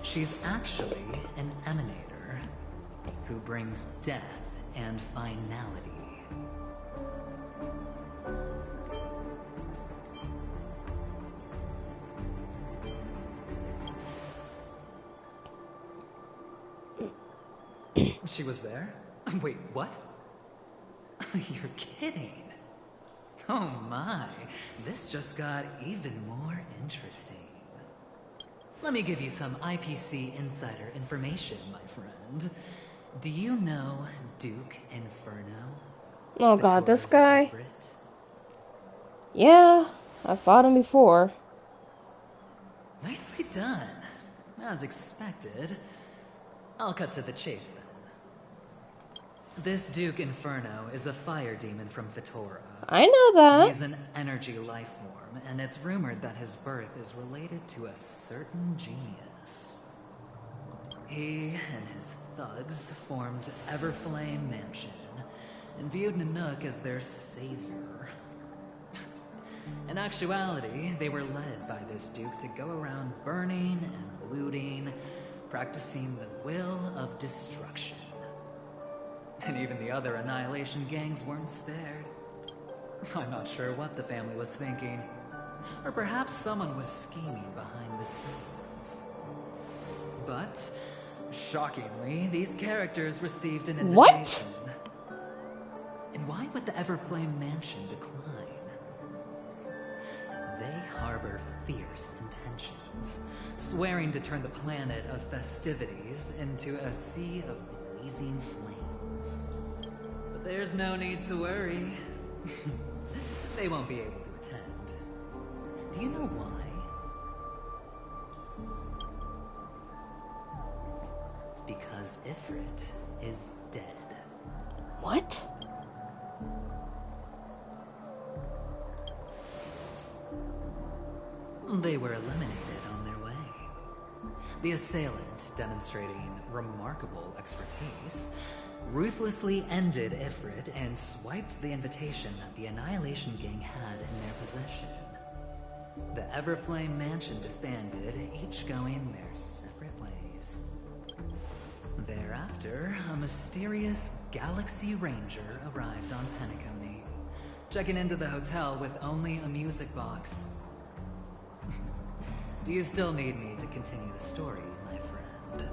She's actually an emanator who brings death and finality. She was there? Wait, what? You're kidding. Oh my, this just got even more interesting. Let me give you some IPC insider information, my friend. Do you know Duke Inferno? Oh god, this Vitora's guy. Ifrit? Yeah, I fought him before. Nicely done. As expected. I'll cut to the chase then. This Duke Inferno is a fire demon from Vitora. I know that. He's an energy life form, and it's rumored that his birth is related to a certain genius. He and his thugs formed Everflame Mansion, and viewed Nanook as their savior. In actuality, they were led by this Duke to go around burning and looting, practicing the will of destruction. And even the other Annihilation gangs weren't spared. I'm not sure what the family was thinking. Or perhaps someone was scheming behind the scenes. But, shockingly, these characters received an invitation. What? And why would the Everflame Mansion decline? They harbor fierce intentions, swearing to turn the planet of festivities into a sea of blazing flames. But there's no need to worry. They won't be able to attend. Do you know why? Because Ifrit is dead. What? They were eliminated on their way. The assailant, demonstrating remarkable expertise, ruthlessly ended Ifrit and swiped the invitation that the Annihilation Gang had in their possession. The Everflame Mansion disbanded, each going their separate ways. Thereafter, a mysterious Galaxy Ranger arrived on Penacony, checking into the hotel with only a music box. Do you still need me to continue the story, my friend?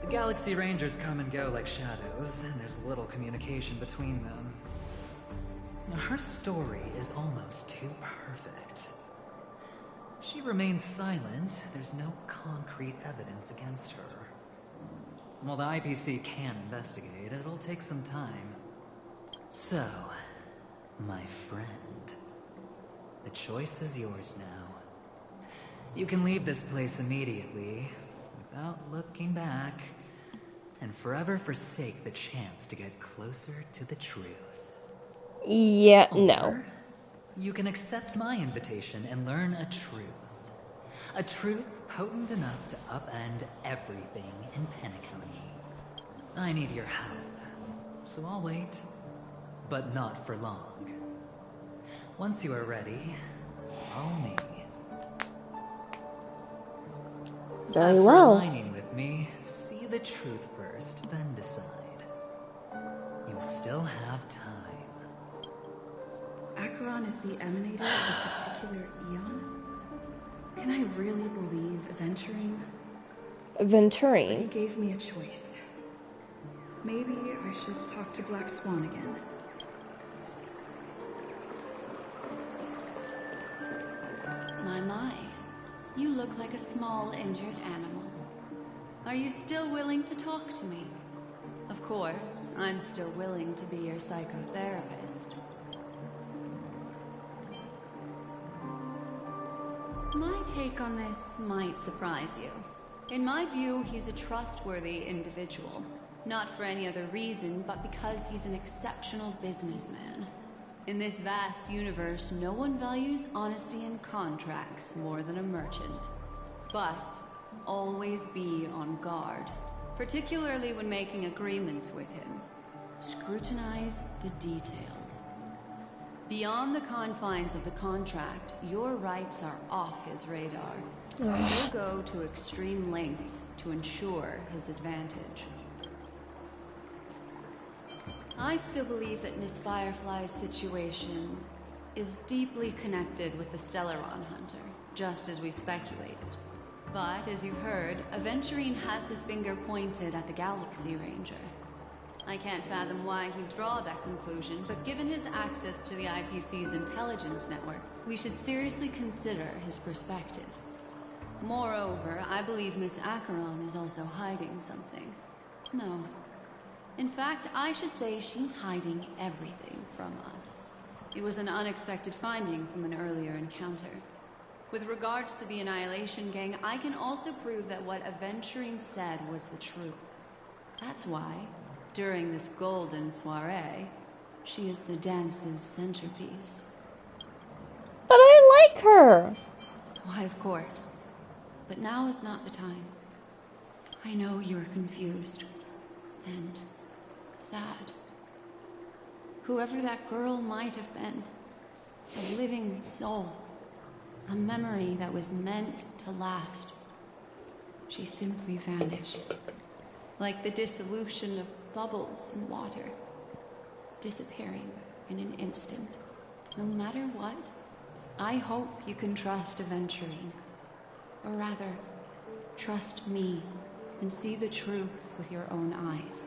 The Galaxy Rangers come and go like shadows, and there's little communication between them. Her story is almost too perfect. If she remains silent, there's no concrete evidence against her. While the IPC can investigate, it'll take some time. So, my friend, the choice is yours now. You can leave this place immediately, without looking back, and forever forsake the chance to get closer to the truth. Yeah, no. Or you can accept my invitation and learn a truth. A truth potent enough to upend everything in Penacony. I need your help, so I'll wait. But not for long. Once you are ready, follow me. Very As for well. aligning with me, see the truth first, then decide. you'll still have time. Acheron is the emanator of a particular eon? Can I really believe Aventurine? But he Venturing. gave me a choice. Maybe I should talk to Black Swan again. My. You look like a small, injured animal. Are you still willing to talk to me? Of course, I'm still willing to be your psychotherapist. My take on this might surprise you. In my view, he's a trustworthy individual. Not for any other reason, but because he's an exceptional businessman. In this vast universe, no one values honesty in contracts more than a merchant. But always be on guard, particularly when making agreements with him. Scrutinize the details. Beyond the confines of the contract, your rights are off his radar. He'll go to extreme lengths to ensure his advantage. I still believe that Miss Firefly's situation is deeply connected with the Stellaron Hunter, just as we speculated. But, as you heard, Aventurine has his finger pointed at the Galaxy Ranger. I can't fathom why he'd draw that conclusion, but given his access to the IPC's intelligence network, we should seriously consider his perspective. Moreover, I believe Miss Acheron is also hiding something. No. In fact, I should say she's hiding everything from us. It was an unexpected finding from an earlier encounter. With regards to the Annihilation Gang, I can also prove that what Aventurine said was the truth. That's why, during this golden soiree, she is the dance's centerpiece. But I like her! Why, of course. But now is not the time. I know you are confused and sad. Whoever that girl might have been, a living soul, a memory that was meant to last. She simply vanished, like the dissolution of bubbles in water, disappearing in an instant. No matter what, I hope you can trust Aventurine. Or rather, trust me and see the truth with your own eyes.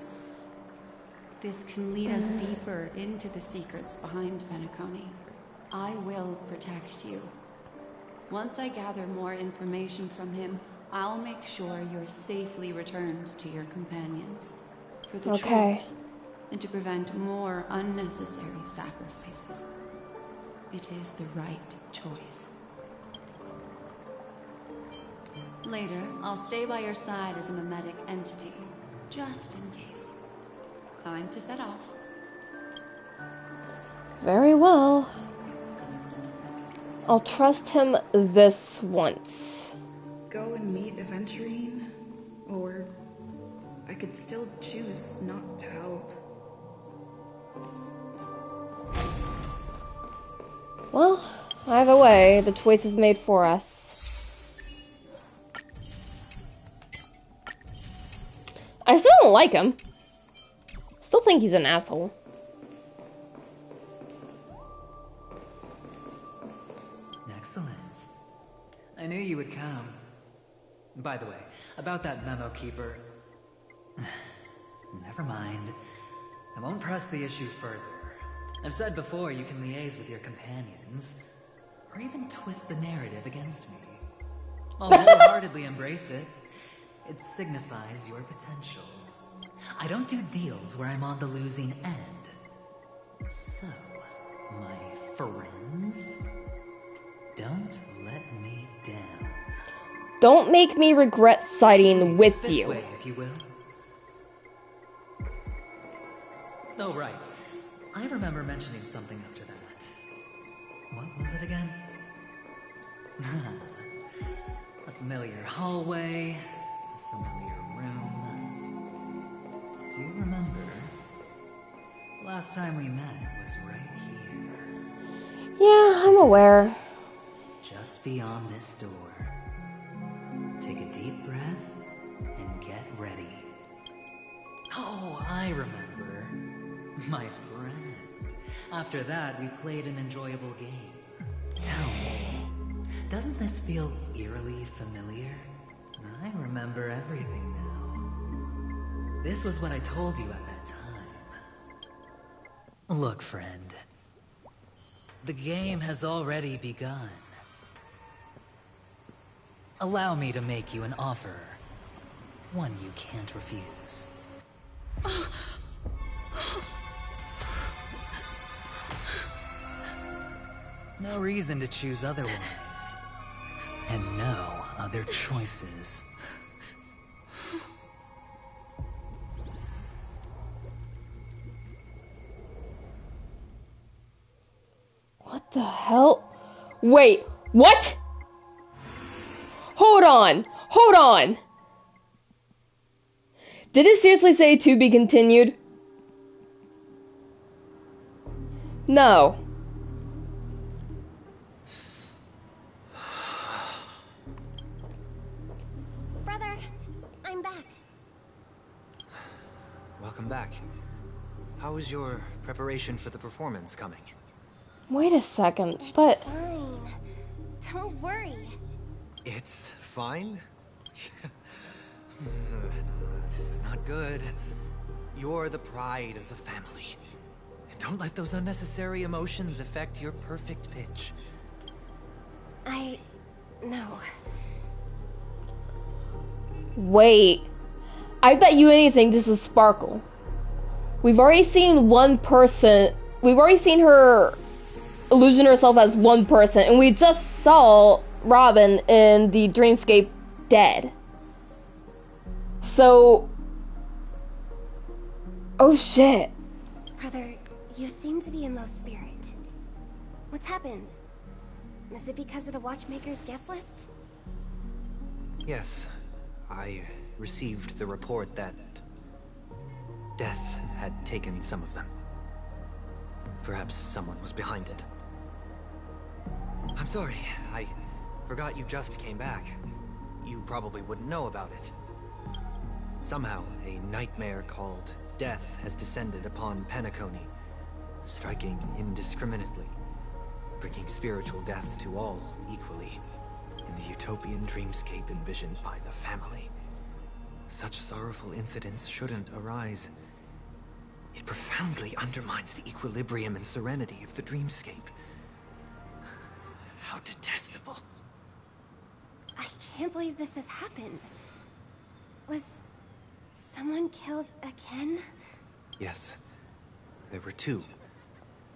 This can lead us deeper into the secrets behind Penacony. I will protect you. Once I gather more information from him, I'll make sure you're safely returned to your companions. For the truth, and to prevent more unnecessary sacrifices. It is the right choice. Later, I'll stay by your side as a mimetic entity, just in case. Time to set off. Very well. I'll trust him this once. Go and meet Aventurine? Or I could still choose not to help. Well, either way, the choice is made for us. I still don't like him. Still think he's an asshole. Excellent. I knew you would come. By the way, about that memo keeper... Never mind. I won't press the issue further. I've said before you can liaise with your companions, or even twist the narrative against me. I'll wholeheartedly embrace it. It signifies your potential. I don't do deals where I'm on the losing end. So, my friends, don't let me down. Don't make me regret siding with this you. Way, if you will. Oh, right. I remember mentioning something after that. What was it again? A familiar hallway, a familiar room. Do you remember? Last time we met was right here. Yeah, I'm aware. Just beyond this door. Take a deep breath and get ready. Oh, I remember. My friend. After that, we played an enjoyable game. Tell me, doesn't this feel eerily familiar? I remember everything now. This was what I told you at that time. Look, friend. The game has already begun. Allow me to make you an offer. One you can't refuse. No reason to choose otherwise. And no other choices. What the hell? Wait, what? Hold on, hold on. Did it seriously say to be continued? No. Brother, I'm back. Welcome back. How is your preparation for the performance coming? Wait a second, but... Fine. Don't worry. It's fine? This is not good. You're the pride of the family. And don't let those unnecessary emotions affect your perfect pitch. No. Wait. I bet you anything this is Sparkle. We've already seen one person... We've already seen her illusion herself as one person, and we just saw Robin in the dreamscape dead. So... Oh shit. Brother, you seem to be in low spirit. What's happened? Is it because of the Watchmaker's guest list? Yes. I received the report that death had taken some of them. Perhaps someone was behind it. I'm sorry, I forgot you just came back. You probably wouldn't know about it. Somehow, a nightmare called death has descended upon Penacony, striking indiscriminately, bringing spiritual death to all equally, in the utopian dreamscape envisioned by the family. Such sorrowful incidents shouldn't arise. It profoundly undermines the equilibrium and serenity of the dreamscape. How detestable. I can't believe this has happened. Was someone killed again? Yes. There were two.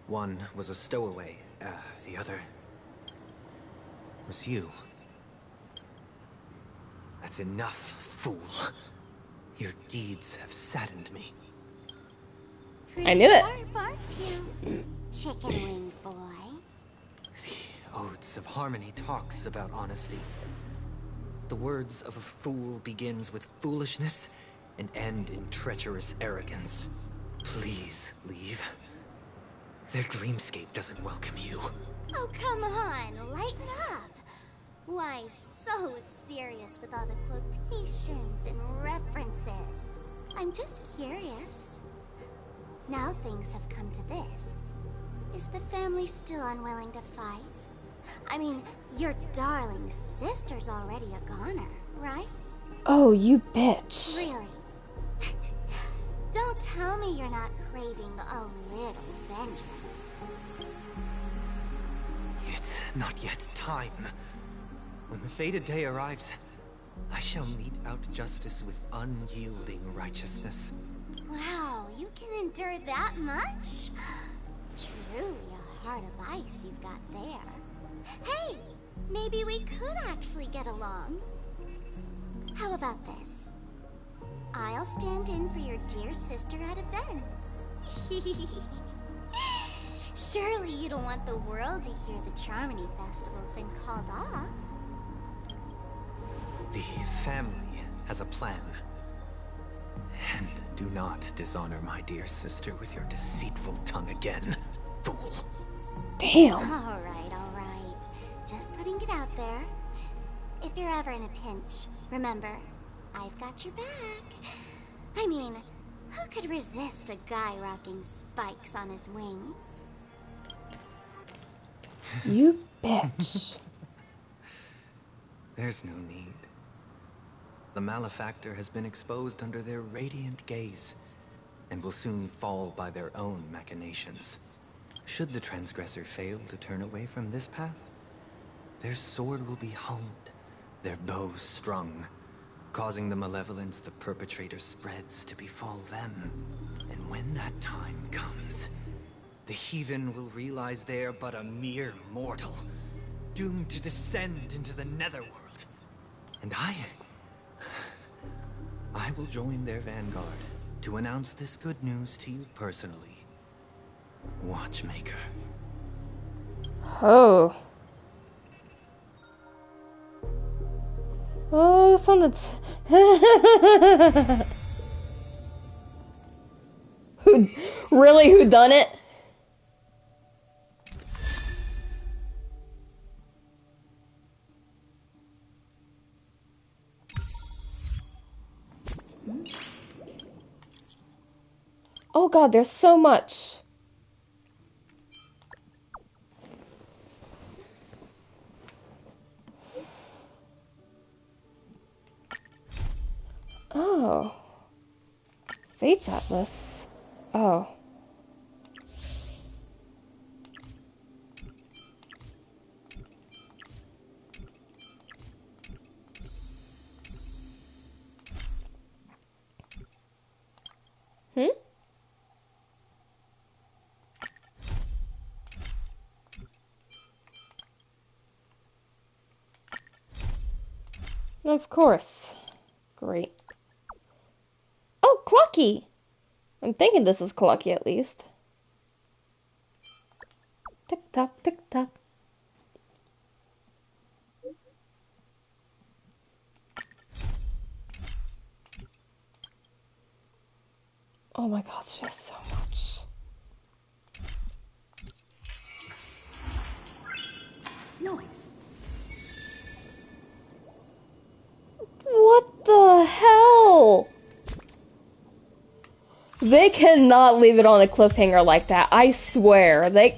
One was a stowaway. The other was you. That's enough, fool. Your deeds have saddened me. I knew it. Sharp, aren't you, chicken wing boy? The Odes of Harmony talks about honesty. The words of a fool begins with foolishness and end in treacherous arrogance. Please leave. Their dreamscape doesn't welcome you. Oh, come on, lighten up. Why so serious with all the quotations and references? I'm just curious. Now things have come to this. Is the family still unwilling to fight? I mean, your darling sister's already a goner, right? Oh, you bitch. Really? Don't tell me you're not craving a little vengeance. It's not yet time. When the fated day arrives, I shall mete out justice with unyielding righteousness. Wow, you can endure that much? Truly a heart of ice you've got there. Hey, maybe we could actually get along. How about this? I'll stand in for your dear sister at events. Surely you don't want the world to hear the Charmony Festival's been called off. The family has a plan. And do not dishonor my dear sister with your deceitful tongue again, fool. Damn. All right. Just putting it out there. If you're ever in a pinch, remember, I've got your back. I mean, Who could resist a guy rocking spikes on his wings? You bitch. There's no need. The malefactor has been exposed under their radiant gaze, and will soon fall by their own machinations. Should the transgressor fail to turn away from this path, their sword will be honed, their bows strung, causing the malevolence the perpetrator spreads to befall them. And when that time comes, the heathen will realize they are but a mere mortal, doomed to descend into the netherworld. And I will join their vanguard to announce this good news to you personally, Watchmaker. Oh. Oh, something's... Who done it? Oh god, there's so much. Oh. Fate's Atlas. Oh. Hmm? Of course. Great. Oh, Clucky! I'm thinking this is Clucky at least. Tick tock, tick tock. Oh my god, there's just so much. Noise. What the hell? They cannot leave it on a cliffhanger like that. I swear. They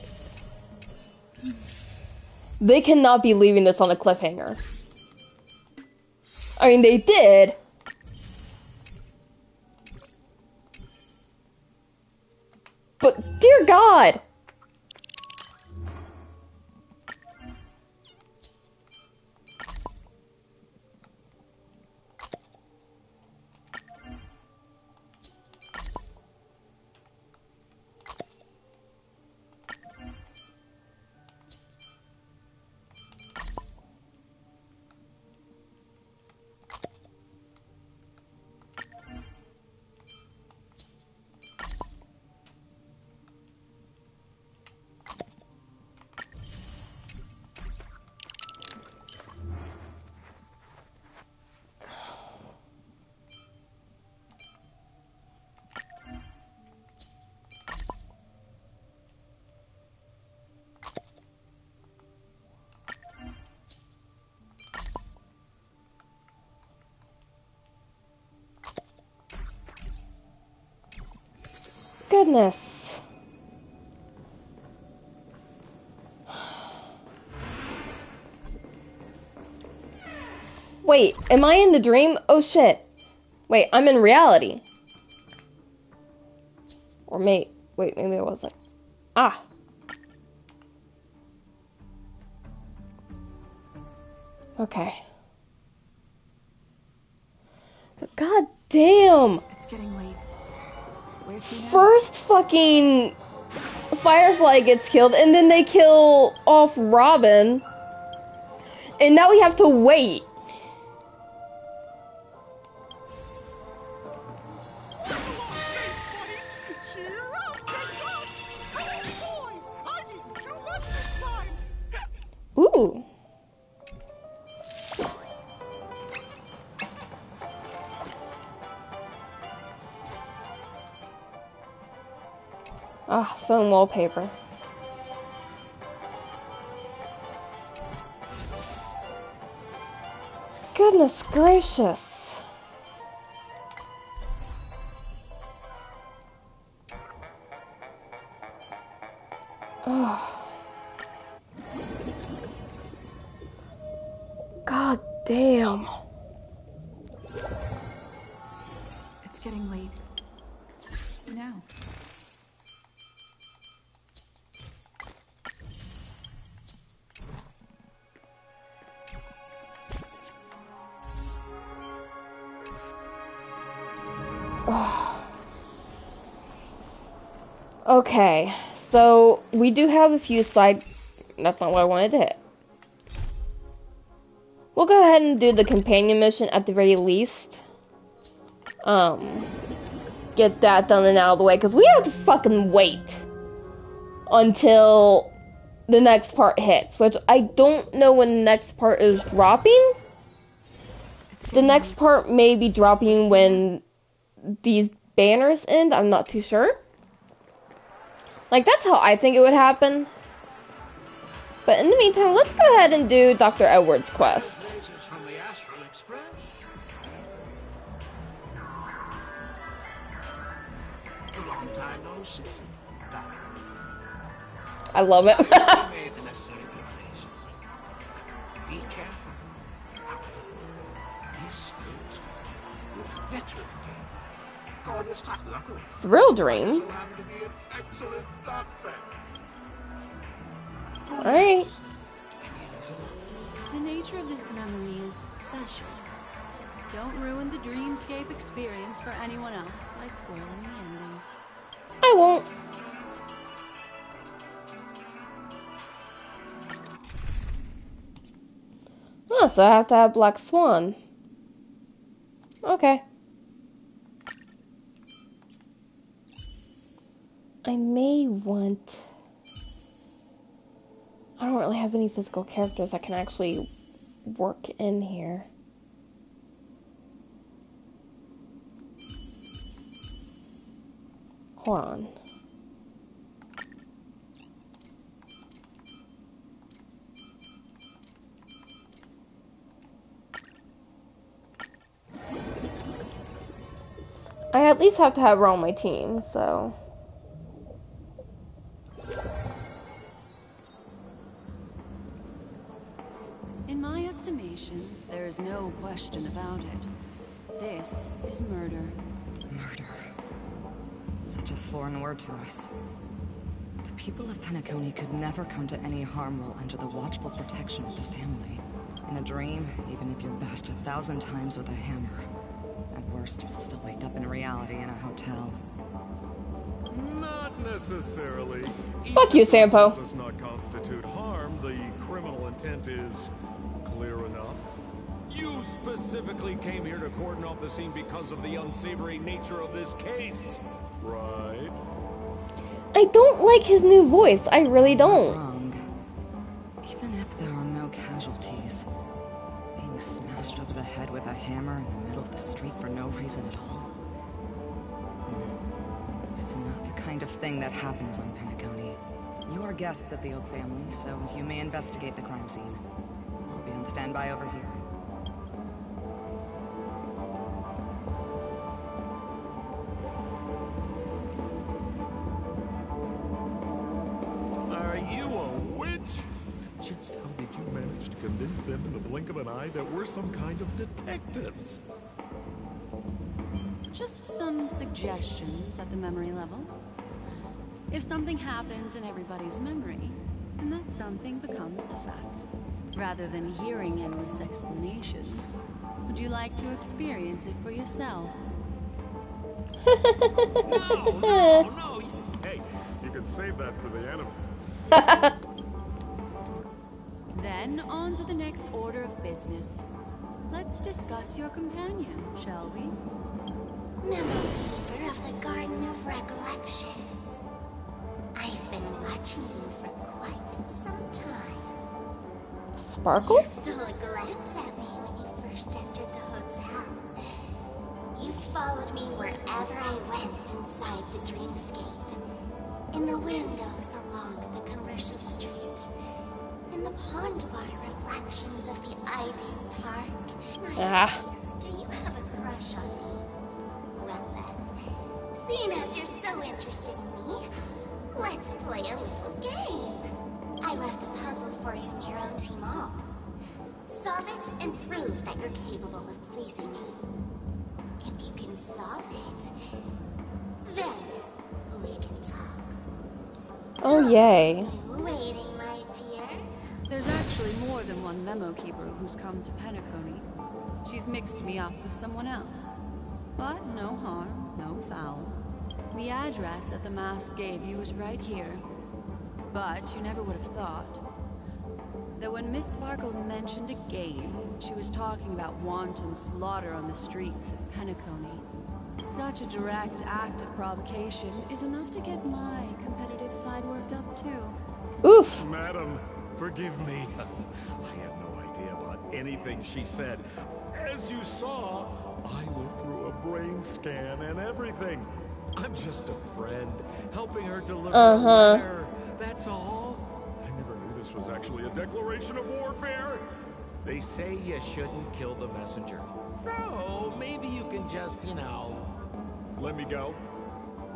cannot be leaving this on a cliffhanger. I mean, they did. But, dear God! Goodness. Wait, am I in the dream? Oh shit. Wait, I'm in reality. Or wait, maybe I wasn't. Ah. Okay. But god damn! It's getting late. Where to now? First fucking Firefly gets killed, and then they kill off Robin. And now we have to wait. Ooh. Ah, phone wallpaper. Goodness gracious. Damn. It's getting late. Now. Okay, so we do have a few side... That's not what I wanted to hit. We'll go ahead and do the companion mission at the very least. Get that done and out of the way, because we have to fucking wait until the next part hits, which I don't know when the next part is dropping. The next part may be dropping when these banners end, I'm not too sure. Like, that's how I think it would happen. But in the meantime, let's go ahead and do Dr. Edwards' quest. I love it. Thrill Dream? Alright. The nature of this memory is special. Don't ruin the dreamscape experience for anyone else by spoiling the ending. I won't. Oh, so I have to have Black Swan. Okay. I may want... I don't really have any physical characters that can actually work in here. Hold on. I at least have to have her on my team, so... In my estimation, there is no question about it. This is murder. Murder. Such a foreign word to us. The people of Penacony could never come to any harm while under the watchful protection of the family. In a dream, even if you're bashed 1,000 times with a hammer. At worst, you'll still wake up in reality in a hotel. Not necessarily. Fuck you, Sampo. Does not constitute harm. The criminal intent is clear enough. You specifically came here to cordon off the scene because of the unsavory nature of this case, right? I don't like his new voice. I really don't. Wrong. Even if there are no casualties, being smashed over the head with a hammer in the middle of the street for no reason at all. This is not the kind of thing that happens on Penacony. You are guests at the Oak family, so you may investigate the crime scene. I'll be on standby over here. Are you a witch? Just how did you manage to convince them in the blink of an eye that we're some kind of detectives? Just some suggestions at the memory level. If something happens in everybody's memory, then that something becomes a fact. Rather than hearing endless explanations, would you like to experience it for yourself? No. Hey, you can save that for the enemy. Then, on to the next order of business. Let's discuss your companion, shall we? Member Keeper of the Garden of Recollection. I've been watching you for quite some time. Sparkle? You stole a glance at me when you first entered the hotel. You followed me wherever I went inside the dreamscape. In the windows along the commercial street. In the pond water reflections of the Ideal Park. Do you have a crush on me? Well then, seeing as you're so interested in me, let's play a little game. I left a puzzle for you near OT Mall. Solve it and prove that you're capable of pleasing me. If you can solve it, then we can talk. Oh, yay. Waiting, my dear. There's actually more than one memo keeper who's come to Penacony. She's mixed me up with someone else. But no harm, no foul. The address that the mask gave you is right here. But you never would have thought that when Miss Sparkle mentioned a game, she was talking about wanton slaughter on the streets of Penacony. Such a direct act of provocation is enough to get my competitive side worked up too. Oof. Madam, forgive me. I had no idea about anything she said. As you saw, I went through a brain scan and everything. I'm just a friend, helping her deliver a letter. That's all. I never knew this was actually a declaration of warfare. They say you shouldn't kill the messenger. So, maybe you can just, let me go.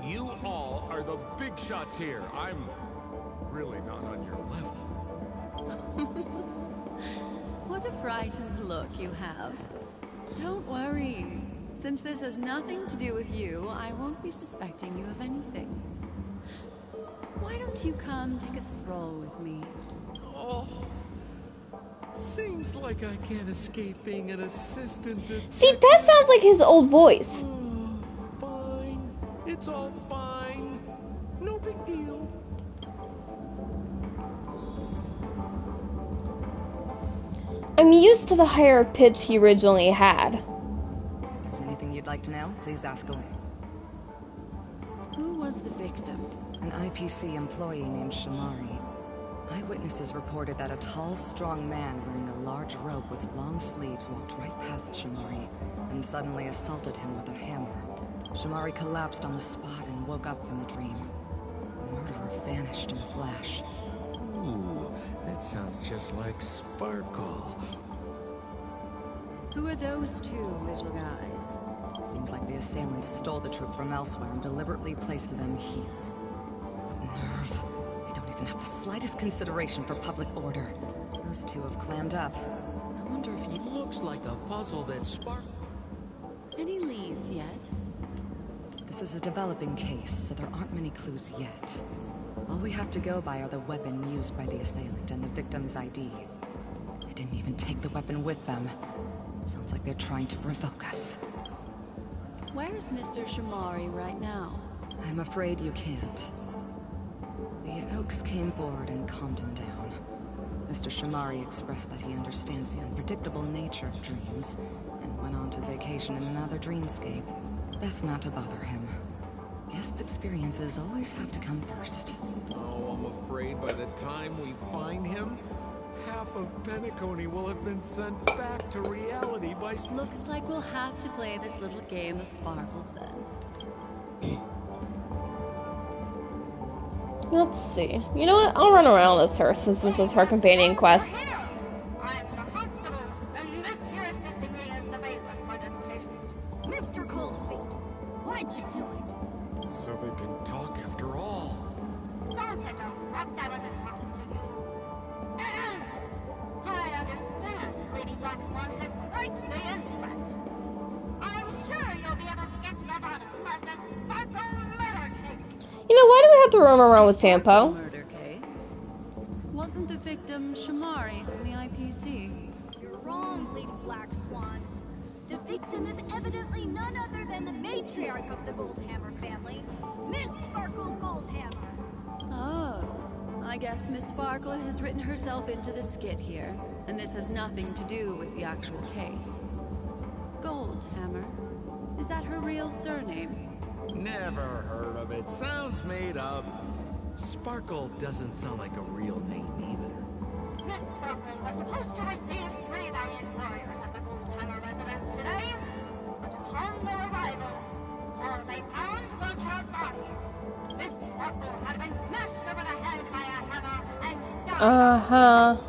You all are the big shots here. I'm really not on your level. What a frightened look you have. Don't worry. Since this has nothing to do with you, I won't be suspecting you of anything. Why don't you come take a stroll with me? Oh, seems like I can't escape being an assistant. See, that sounds like his old voice. Fine. It's all fine. No big deal. I'm used to the higher pitch he originally had. If there's anything you'd like to know, please ask away. Who was the victim? An IPC employee named Shamari. Eyewitnesses reported that a tall, strong man wearing a large robe with long sleeves walked right past Shamari and suddenly assaulted him with a hammer. Shamari collapsed on the spot and woke up from the dream. The murderer vanished in a flash. Ooh, that sounds just like Sparkle. Who are those two little guys? Seems like the assailants stole the troop from elsewhere and deliberately placed them here. Nerve. They don't even have the slightest consideration for public order. Those two have clammed up. I wonder if you... Looks like a puzzle that Sparkle... Any leads yet? This is a developing case, so there aren't many clues yet. All we have to go by are the weapon used by the assailant and the victim's ID. They didn't even take the weapon with them. Sounds like they're trying to provoke us. Where's Mr. Shamari right now? I'm afraid you can't. The Oaks came forward and calmed him down. Mr. Shamari expressed that he understands the unpredictable nature of dreams, and went on to vacation in another dreamscape. Best not to bother him. Guest experiences always have to come first. Oh, I'm afraid by the time we find him, half of Penacony will have been sent back to reality by... Looks like we'll have to play this little game of sparkles then. Let's see. You know what? I'll run around this her since this is her companion quest. I'm the constable, and this here assisting me is the bailiff for this case. Mr. Coldfeet, why'd you do it? So they can talk after all. Don't interrupt, I wasn't talking to you. I understand Lady Black Swan has quite the intellect. I'm sure you'll be able to get to the bottom of the Sparkle murder case. You know, why do we have to roam around with Sampo? Murder case? Wasn't the victim Shamari from the IPC? You're wrong, Lady Black Swan. The victim is evidently none other than the matriarch of the Goldhammer family, Miss Sparkle Goldhammer. Oh, I guess Miss Sparkle has written herself into the skit here, and this has nothing to do with the actual case. Goldhammer? Is that her real surname? Never heard of it. Sounds made up. Sparkle doesn't sound like a real name either. Miss Sparkle was supposed to receive 3 valiant warriors at the Goldhammer residence today, but upon their arrival, all they found was her body. Miss Sparkle had been smashed over the head by a hammer and died.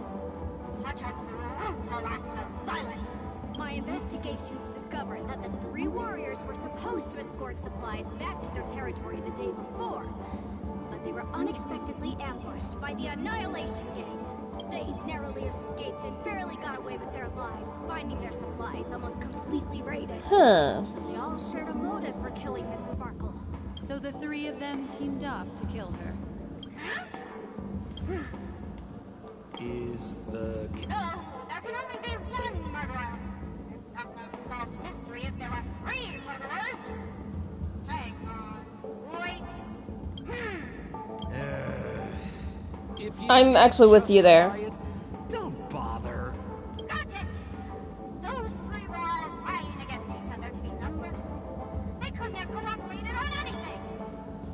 Such a brutal act of violence. My investigations discovered that the 3 warriors were supposed to escort supplies back to their territory the day before, but they were unexpectedly ambushed by the Annihilation Gang, They narrowly escaped and barely got away with their lives, finding their supplies almost completely raided. Huh. So they all shared a motive for killing Miss Sparkle. So the three of them teamed up to kill her. Is the... No, there can only be one murderer. It's not an unsolved mystery if there are 3 murderers. Hang on. Wait. If you I'm can't actually with you there. justify it, don't bother. Got it! Those 3 were all vying against each other to be numbered. They couldn't have cooperated on anything.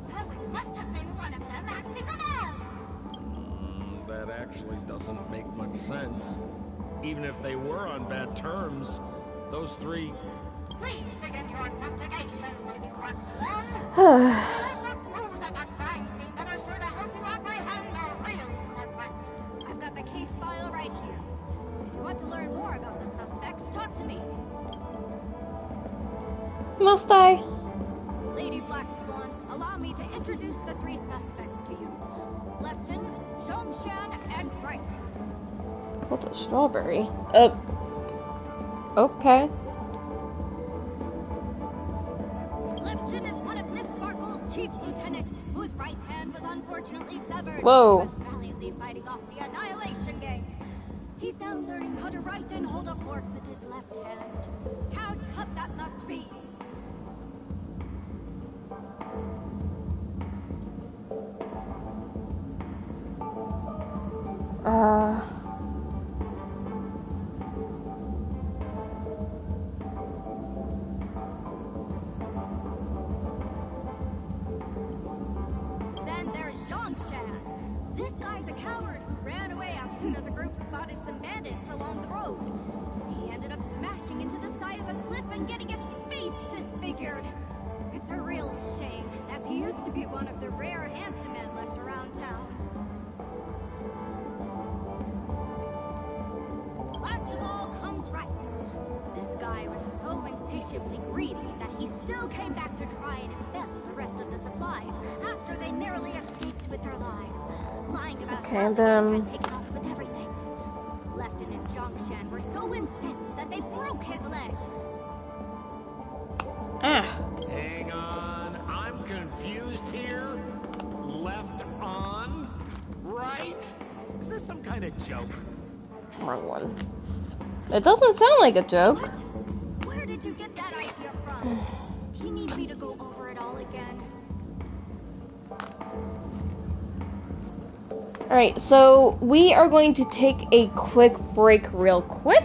So it must have been one of them acting alone. That actually doesn't make much sense. Even if they were on bad terms, those 3... Please begin your investigation, Lady Blackswan. Lots of clues at that crime scene that are sure to help you apprehend the real culprits. I've got the case file right here. If you want to learn more about the suspects, talk to me. Must I? Lady Blackswan, allow me to introduce the 3 suspects to you. Lefton, Zhongshan, and Bright. What a strawberry. Okay. Lefton is one of Miss Sparkle's chief lieutenants, whose right hand was unfortunately severed. Whoa. He was valiantly fighting off the Annihilation Gang. He's now learning how to write and hold a fork with his left hand. How tough that must be. Then there's Zhongshan. This guy's a coward who ran away as soon as a group spotted some bandits along the road. He ended up smashing into the side of a cliff and getting his face disfigured. It's a real shame, as he used to be one of the rare handsome men left around town. Last of all comes Right. This guy was so insatiably greedy that he still came back to try and embezzle the rest of the supplies after they narrowly escaped with their lives, lying about how the gang had taken off with everything. Lefton and Zhongshan were so incensed that they broke his legs. Hang on, I'm confused here. Left on? Right? Is this some kind of joke? Wrong one. It doesn't sound like a joke. What? Where did you get that idea from? Do you need me to go over it all again? Alright, so we are going to take a quick break real quick.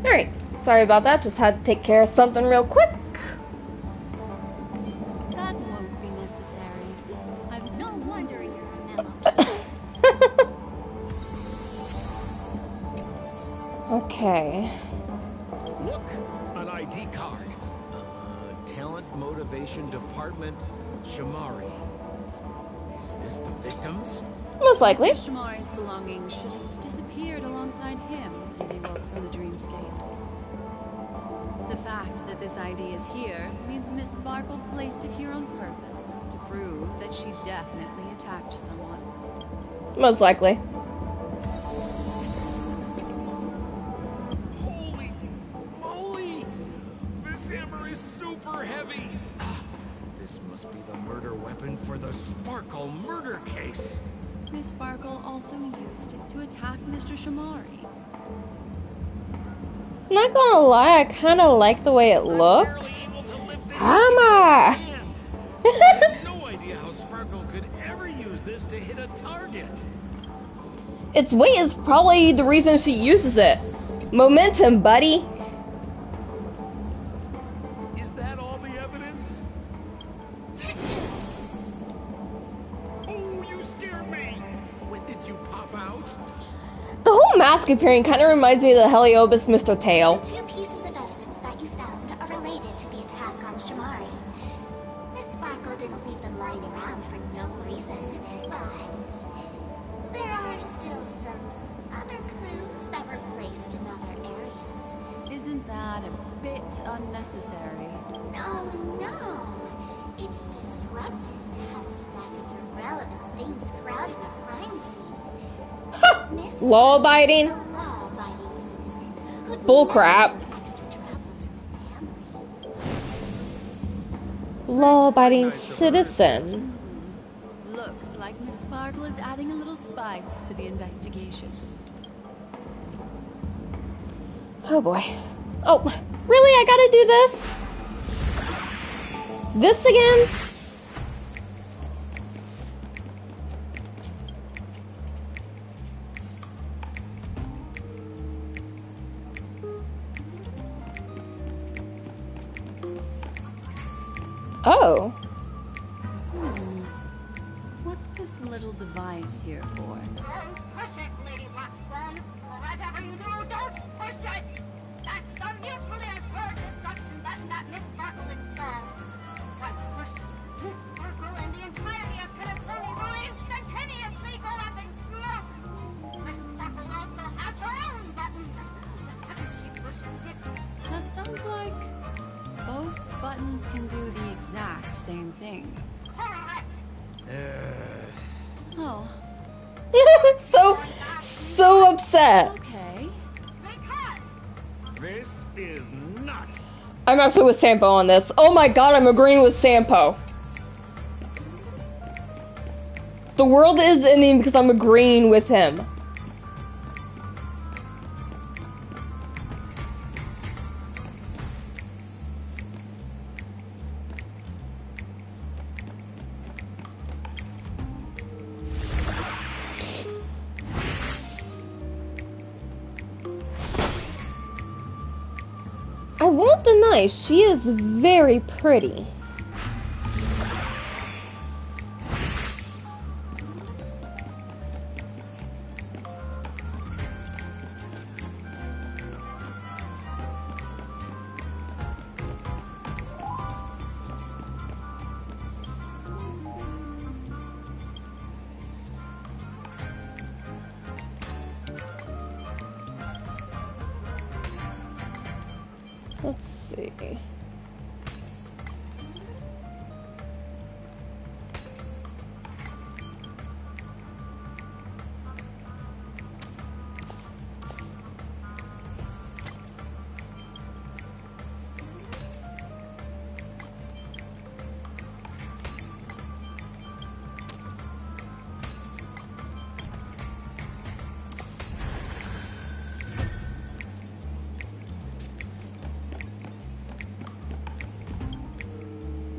Alright, sorry about that, just had to take care of something real quick. That won't be necessary. I've No wonder you're a memo. Okay. Look, an ID card. Talent Motivation Department, Shamari. Is this the victims? Most likely. Mr. Shamari's belongings should have disappeared alongside him as he woke from the dreamscape. The fact that this ID is here means Miss Sparkle placed it here on purpose to prove that she definitely attacked someone. Most likely. Holy moly! This hammer is super heavy! This must be the murder weapon for the Sparkle murder case. Miss Sparkle also used it to attack Mr. Shamari. Not gonna lie, I kinda like the way it looks. Hammer! I have no idea how Sparkle could ever use this to hit a target. Its weight is probably the reason she uses it. Momentum, buddy. Is that all the evidence? Oh, you scared me! When did you pop out? The whole mask appearing kind of reminds me of the Heliobus Mr. Tail. The two pieces of evidence that you found are related to the attack on Shamari. Miss Sparkle didn't leave them lying around for no reason, but there are still some other clues that were placed in other areas. Isn't that a bit unnecessary? No. It's disruptive to have a stack of irrelevant things crowding a crime scene. Miss Law-abiding. Sparkle is a law-abiding citizen who'd Bullcrap. never bring extra trouble to the family. Law-abiding citizen. Looks like Miss Sparkle is adding a little spice to the investigation. Oh boy. Oh, really? I gotta do this? This again? Oh. What's this little device here for? Don't push it, Lady Black Swan. Whatever you do, don't push it. That's the mutually assured destruction button that Miss Sparkle installed. Once pushed, Miss Sparkle and the entirety of Penacony will instantaneously go up in smoke. Miss Sparkle also has her own button. The second she pushes it, That sounds like both buttons can do the exact same thing. correct. Oh, so upset. okay. Because This is nuts. I'm actually with Sampo on this. Oh my god, I'm agreeing with Sampo. The world is ending because I'm agreeing with him. I won't deny, she is very pretty. Let's see.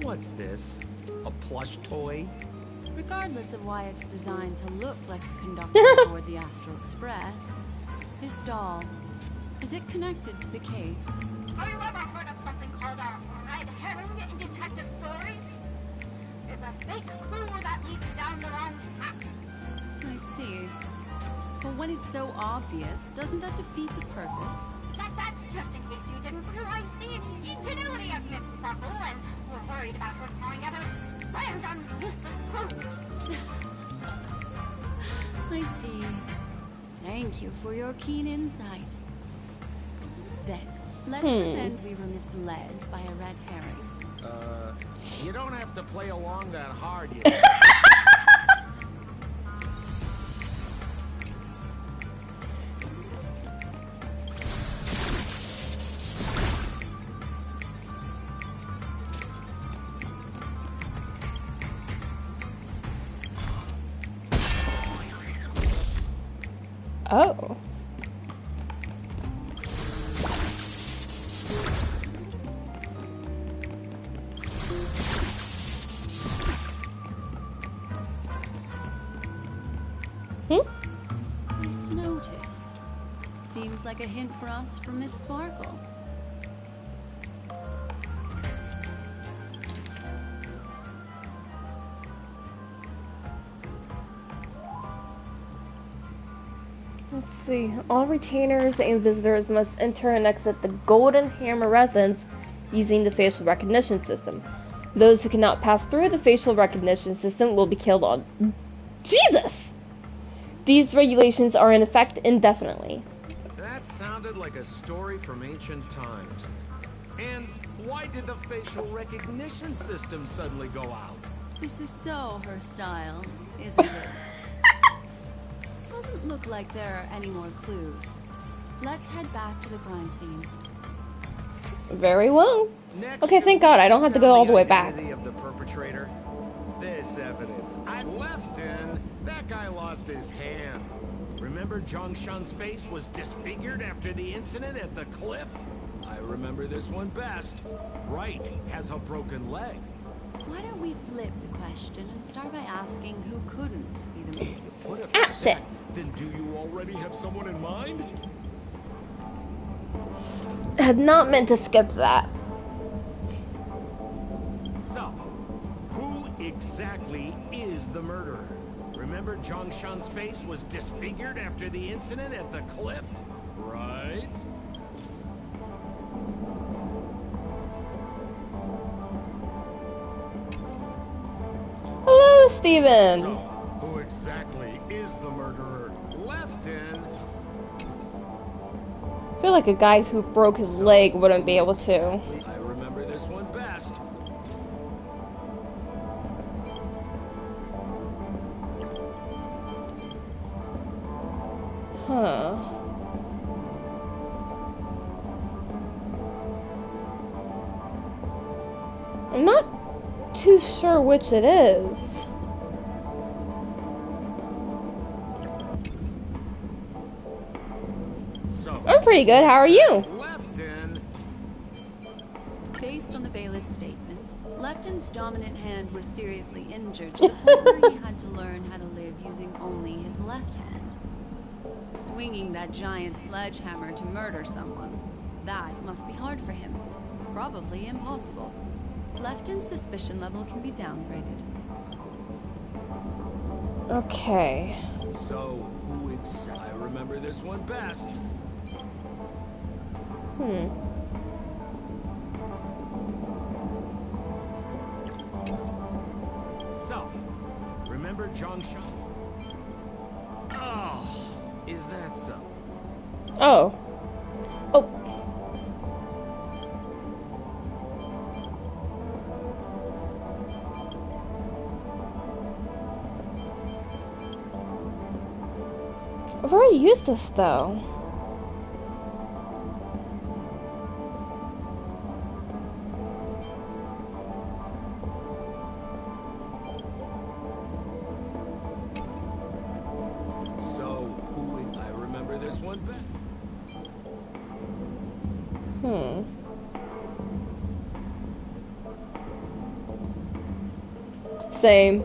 What's this? A plush toy? Regardless of why it's designed to look like a conductor aboard the Astral Express, this doll Is it connected to the case? Have you ever heard of something called a red herring in detective stories? It's a fake clue that leads you down the wrong path. I see. But when it's so obvious, doesn't that defeat the purpose? That's just in case you didn't realize the ingenuity of Miss Sparkle and were worried about her throwing out a random useless clue. I see. Thank you for your keen insight. Then, let's pretend we were misled by a red herring. You don't have to play along that hard, you Oh. Nice notice. Seems like a hint for us from Miss Sparkle. Let's see. All retainers and visitors must enter and exit the Golden Hammer residence using the facial recognition system. Those who cannot pass through the facial recognition system will be killed on... Jesus! These regulations are in effect indefinitely. That sounded like a story from ancient times. And why did the facial recognition system suddenly go out? This is so her style, isn't it? Doesn't look like there are any more clues. Let's head back to the crime scene. Very well. Next, Okay, thank God I don't have to go all the way back. Of the perpetrator. This evidence. I left in. That guy lost his hand. Remember Zhongshan's face was disfigured after the incident at the cliff? I remember this one best. Wright has a broken leg. Why don't we flip the question and start by asking who couldn't be the murderer? Put it That's it. Then do you already have someone in mind? I had not meant to skip that. So, who exactly is the murderer? Remember Zhongshan's face was disfigured after the incident at the cliff? Right? Hello, Steven. So, who exactly is the murderer? Left in. I feel like a guy who broke his leg wouldn't be able to. I remember this one best. Huh. I'm not too sure which it is. So, I'm pretty good. How are you? left in. Based on the bailiff's statement, Lefton's dominant hand was seriously injured to the point where he had to learn how to live using only his left hand. Swinging that giant sledgehammer to murder someone, that must be hard for him. Probably impossible. Lefton's suspicion level can be downgraded. Okay. So, who exactly? I remember this one best. So, remember Zhongshan? Oh, is that so? Oh. Oh. I've already used this though. So, who? I remember this one best. Same.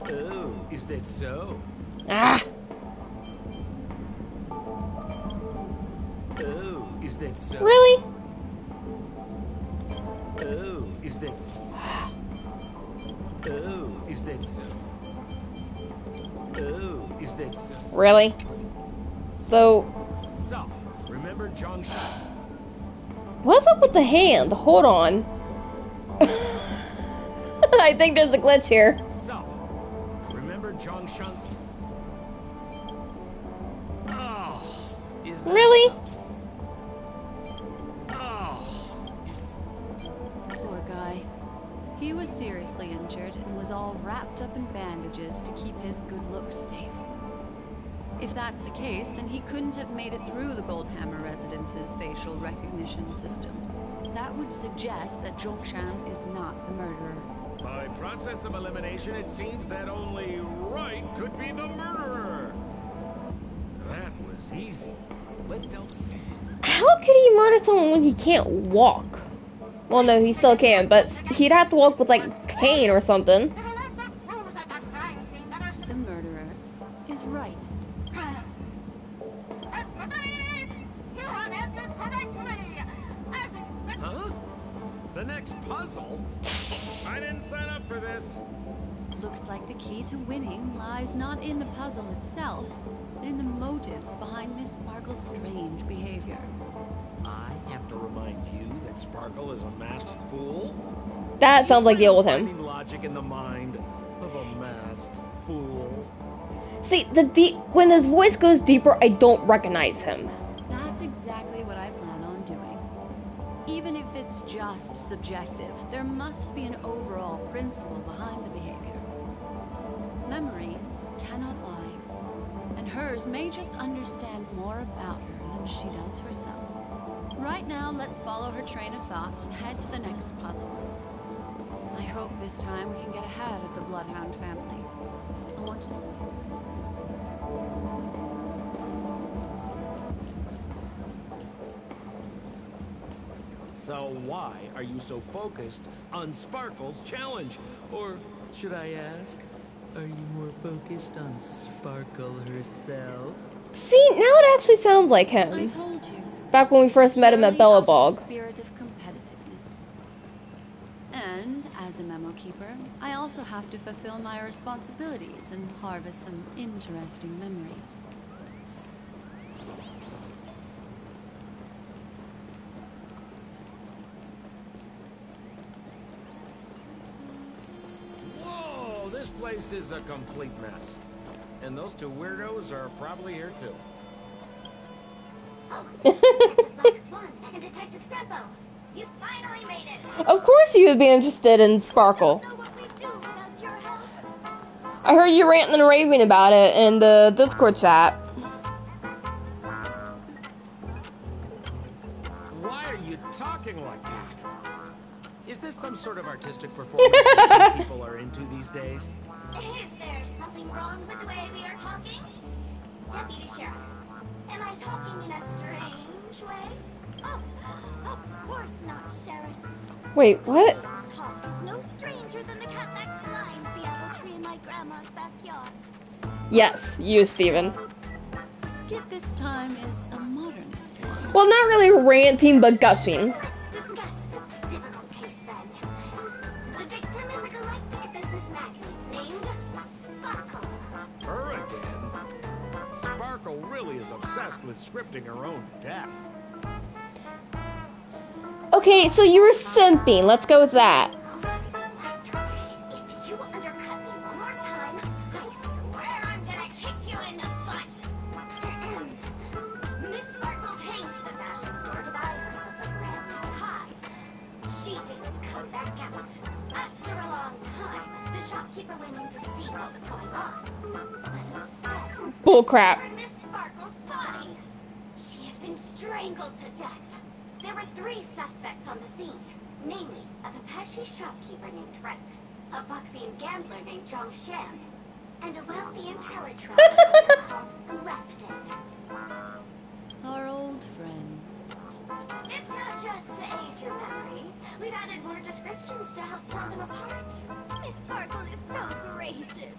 Oh, is that so? Ah. Is that so? Really? Oh, is that so? Oh, is that so? Oh, is that so? Really? So, So, remember John Shan? what's up with the hand? Hold on. I think there's a glitch here. So, remember John Shan? Oh, is that Really? so? Oh. Poor guy. He was seriously injured and was all wrapped up in bandages to keep his good looks safe. If that's the case, then he couldn't have made it through the Goldhammer Residence's facial recognition system. That would suggest that Zhongshan is not the murderer. By process of elimination, it seems that only Wright could be the murderer. That was easy. Let's tell. How could he murder someone when he can't walk? Well, no, he still can, but he'd have to walk with, like, cane or something. The murderer is Wright. You have answered correctly. As expected. Huh? The next puzzle? I didn't sign up for this. Looks like the key to winning lies not in the puzzle itself, but in the motives behind Miss Sparkle's strange behavior. I have to remind you that Sparkle is a masked fool? That sounds like deal with him. Finding logic in the mind of a masked fool. See, when his voice goes deeper, I don't recognize him. That's exactly what I plan on doing. Even if it's just subjective, there must be an overall principle behind the behavior. Memories cannot lie, and hers may just understand more about her than she does herself. Right now, let's follow her train of thought and head to the next puzzle. I hope this time we can get ahead of the Bloodhound family. I want to know. So why are you so focused on Sparkle's challenge? Or should I ask, are you more focused on Sparkle herself? See, now it actually sounds like I him. told you. Back when we first met him at Purely out of the Bellabog. Spirit of competitiveness. And as a memo keeper, I also have to fulfill my responsibilities and harvest some interesting memories. Whoa, this place is a complete mess. And those two weirdos are probably here too. Oh, Detective Black Swan and Detective Sempo. You finally made it. Of course you would be interested in Sparkle. I don't know what we'd do without your help. I heard you ranting and raving about it in the Discord chat. Why are you talking like that? Is this some sort of artistic performance that people are into these days? Is there something wrong with the way we are talking? Deputy Sheriff, am I talking in a strange way? Oh, of course not, Sheriff. Wait, what? Talk is no stranger than the cat that climbs the apple tree in my grandma's backyard. Yes, you, Steven. Skip this time is a modernist one. Well, not really ranting, but gushing. Let's discuss this difficult case then. The victim is a galactic business magnate named Sparkle. Her again? Sparkle really is obsessed with scripting her own death. Okay, so you were simping. Let's go with that. If you undercut me one more time, I swear I'm gonna kick you in the butt. Miss Sparkle came to the fashion store to buy herself a brand new tie. She didn't come back out. After a long time, the shopkeeper went in to see what was going on. But instead, Bullcrap. Miss Sparkle's body. She had been strangled to death. There were 3 suspects on the scene, namely a Pepeshi shopkeeper named Wright, a Foxian gambler named Zhang Shan, and a wealthy intellectual called Lefton. Our old friends. It's not just to aid your memory. We've added more descriptions to help tell them apart. Miss Sparkle is so gracious.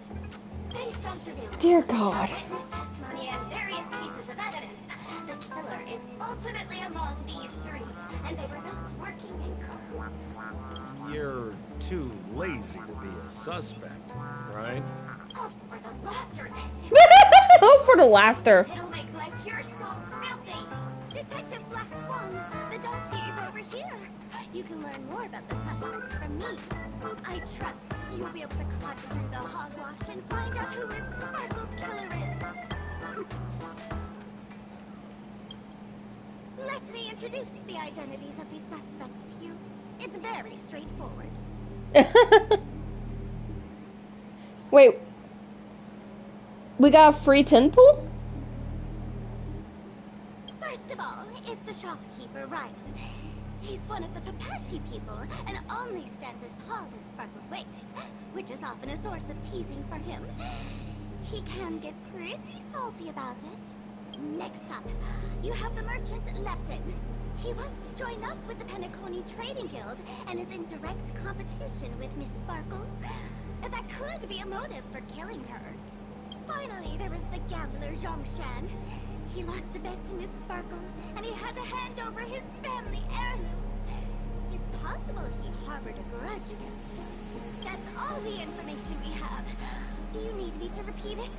Based on surveillance, Dear God. witness testimony, and various pieces of evidence, the killer is ultimately ultimately among these three, and they were not working in cahoots. You're too lazy to be a suspect, right? Oh, for the laughter. Oh, for the laughter. It'll make my pure soul filthy. Detective Black Swan, the dossier's over here. You can learn more about the suspects from me. I trust you'll be able to cut through the hogwash and find out who Miss Sparkle's killer is. Let me introduce the identities of these suspects to you. It's very straightforward. Wait. We got a free tin pool? First of all is the shopkeeper, right? He's one of the Papashi people and only stands as tall as Sparkle's waist, which is often a source of teasing for him. He can get pretty salty about it. Next up, you have the merchant Lepton. He wants to join up with the Penacony Trading Guild and is in direct competition with Miss Sparkle. That could be a motive for killing her. Finally, there is the gambler Zhongshan. He lost a bet to Miss Sparkle, and he had to hand over his family heirloom. It's possible he harbored a grudge against her. That's all the information we have. Do you need me to repeat it?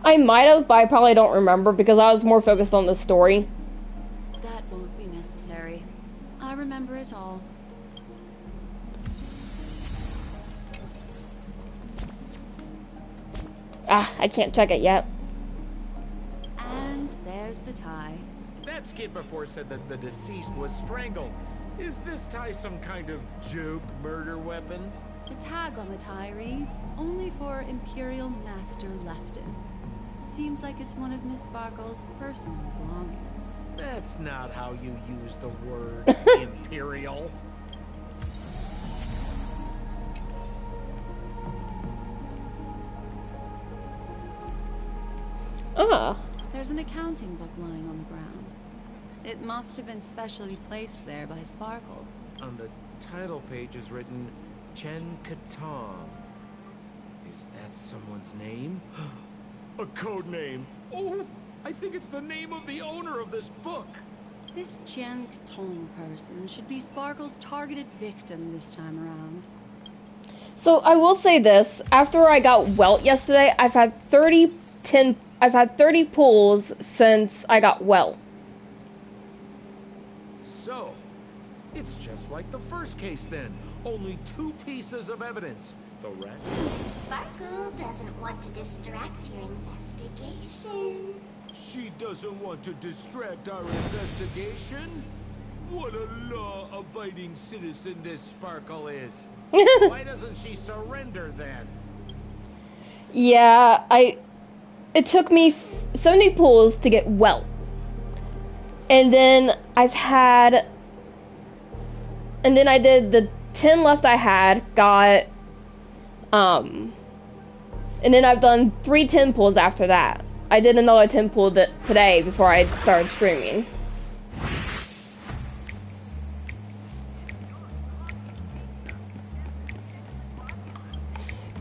I might have, but I probably don't remember because I was more focused on the story. That won't be necessary. I remember it all. Ah, I can't check it yet. And there's the tie. That skit before said that the deceased was strangled. Is this tie some kind of joke murder weapon? The tag on the tie reads, "Only for Imperial Master Lefton." Seems like it's one of Miss Sparkle's personal belongings. That's not how you use the word imperial. Ah. There's an accounting book lying on the ground. It must have been specially placed there by Sparkle. On the title page is written Chen Katan. Is that someone's name? A code name. Oh, I think it's the name of the owner of this book. This Jian Katong person should be Sparkle's targeted victim this time around. So I will say this, after I got Welt yesterday, I've had 30 pulls since I got Welt. So, it's just like the first case then. Only 2 pieces of evidence. The rest? Miss Sparkle doesn't want to distract your investigation. She doesn't want to distract our investigation? What a law-abiding citizen this Sparkle is. Why doesn't she surrender then? Yeah, it took me 70 pulls to get Welt. And then I did the 10 left I had, got, and then I've done 3 10 pulls after that. I did another 10 pull today before I started streaming.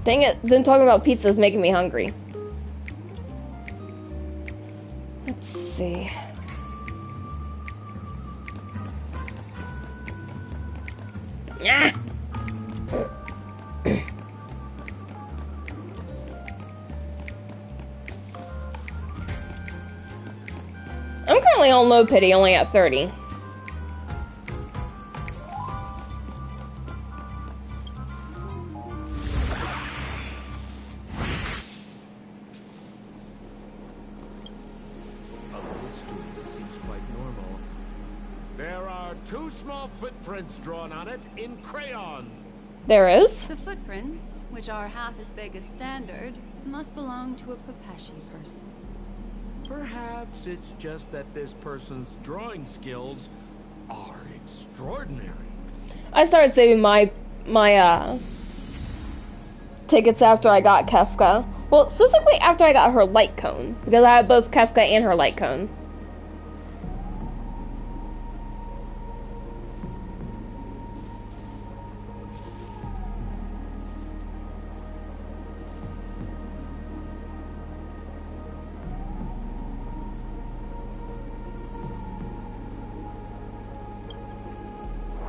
Dang it, then talking about pizza is making me hungry. Let's see. Ah! I'm currently on low pity, only at 30. There are 2 small footprints drawn on it in crayon. There is? The footprints, which are half as big as standard, must belong to a Papashi person. Perhaps it's just that this person's drawing skills are extraordinary. I started saving my tickets after I got Kefka. Well, specifically after I got her light cone, because I have both Kefka and her light cone.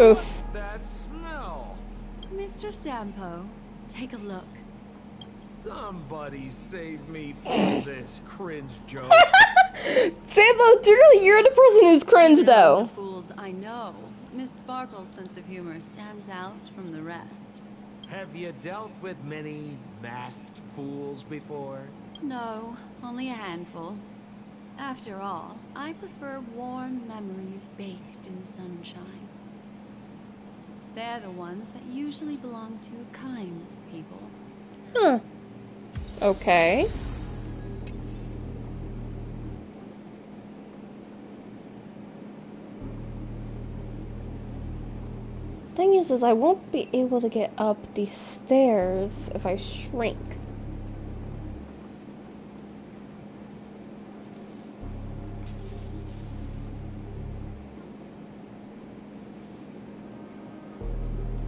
Oof. What's that smell? Mr. Sampo, take a look. Somebody save me from this cringe joke. Sampo, truly, you're the person who's cringe, Even among though. the fools I know, Miss Sparkle's sense of humor stands out from the rest. Have you dealt with many masked fools before? No, only a handful. After all, I prefer warm memories baked in sunshine. They're the ones that usually belong to kind people. Huh. Okay. Thing is I won't be able to get up these stairs if I shrink.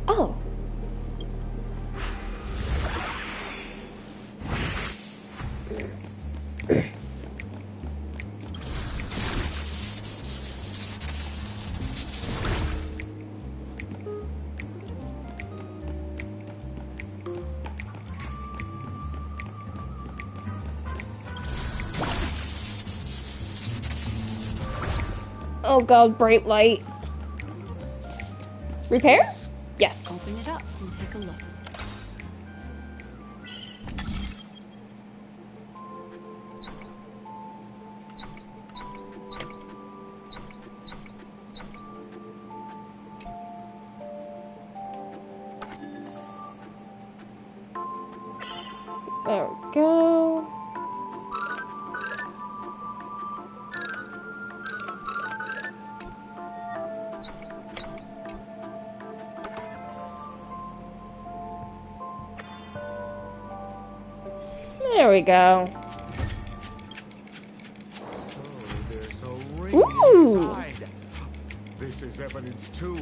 Oh. Oh god, bright light. Repair? Yes. Open it up and take a look. There we go. There we go. Oh, there's a ring Ooh. inside. This is evidence too.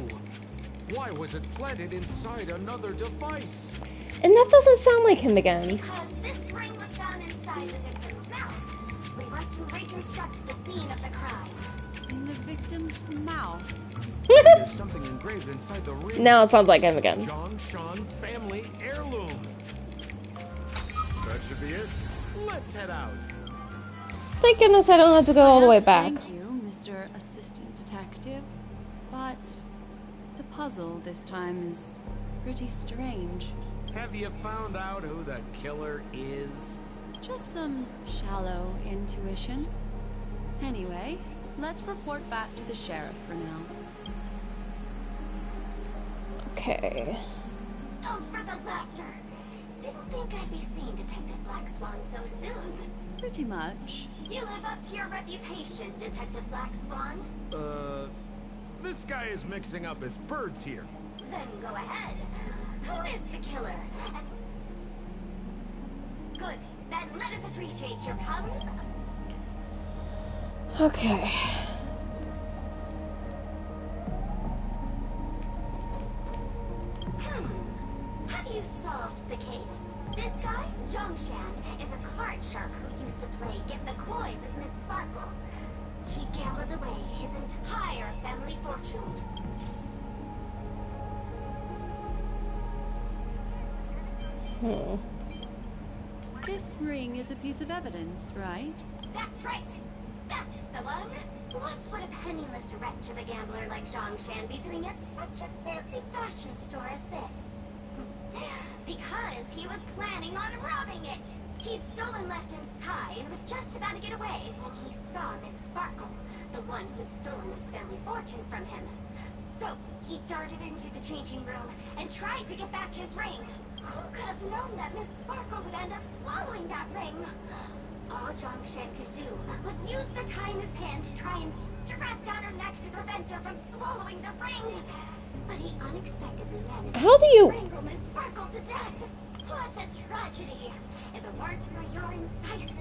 Why was it planted inside another device? And that doesn't sound like him again. Because this ring was found inside the victim's mouth. We want to reconstruct the scene of the crime. In the victim's mouth. There's something engraved inside the ring. Now it sounds like him again. John Sean family heirloom. That should be it. Let's head out. Thank goodness I don't have to go all the way back. Thank you, Mr. Assistant Detective. But the puzzle this time is pretty strange. Have you found out who the killer is? Just some shallow intuition. Anyway, let's report back to the sheriff for now. Okay. Oh, for the laughter. Didn't think I'd be seeing Detective Black Swan so soon. Pretty much. You live up to your reputation, Detective Black Swan. This guy is mixing up his birds here. Then go ahead. Who is the killer? And... Good. Then let us appreciate your powers of... Okay. Have you solved the case? This guy, Zhongshan, is a card shark who used to play Get the Coin with Miss Sparkle. He gambled away his entire family fortune. This ring is a piece of evidence, right? That's right. That's the one. What would a penniless wretch of a gambler like Zhongshan be doing at such a fancy fashion store as this? Because he was planning on robbing it. He'd stolen Lefton's tie and was just about to get away when he saw Miss Sparkle, the one who'd stolen his family fortune from him. So he darted into the changing room and tried to get back his ring. Who could have known that Miss Sparkle would end up swallowing that ring? All Zhongshan could do was use the tie in his hand to try and strap down her neck to prevent her from swallowing the ring. But he unexpectedly managed to strangle Miss Sparkle to death. What a tragedy! If it weren't for your incisive...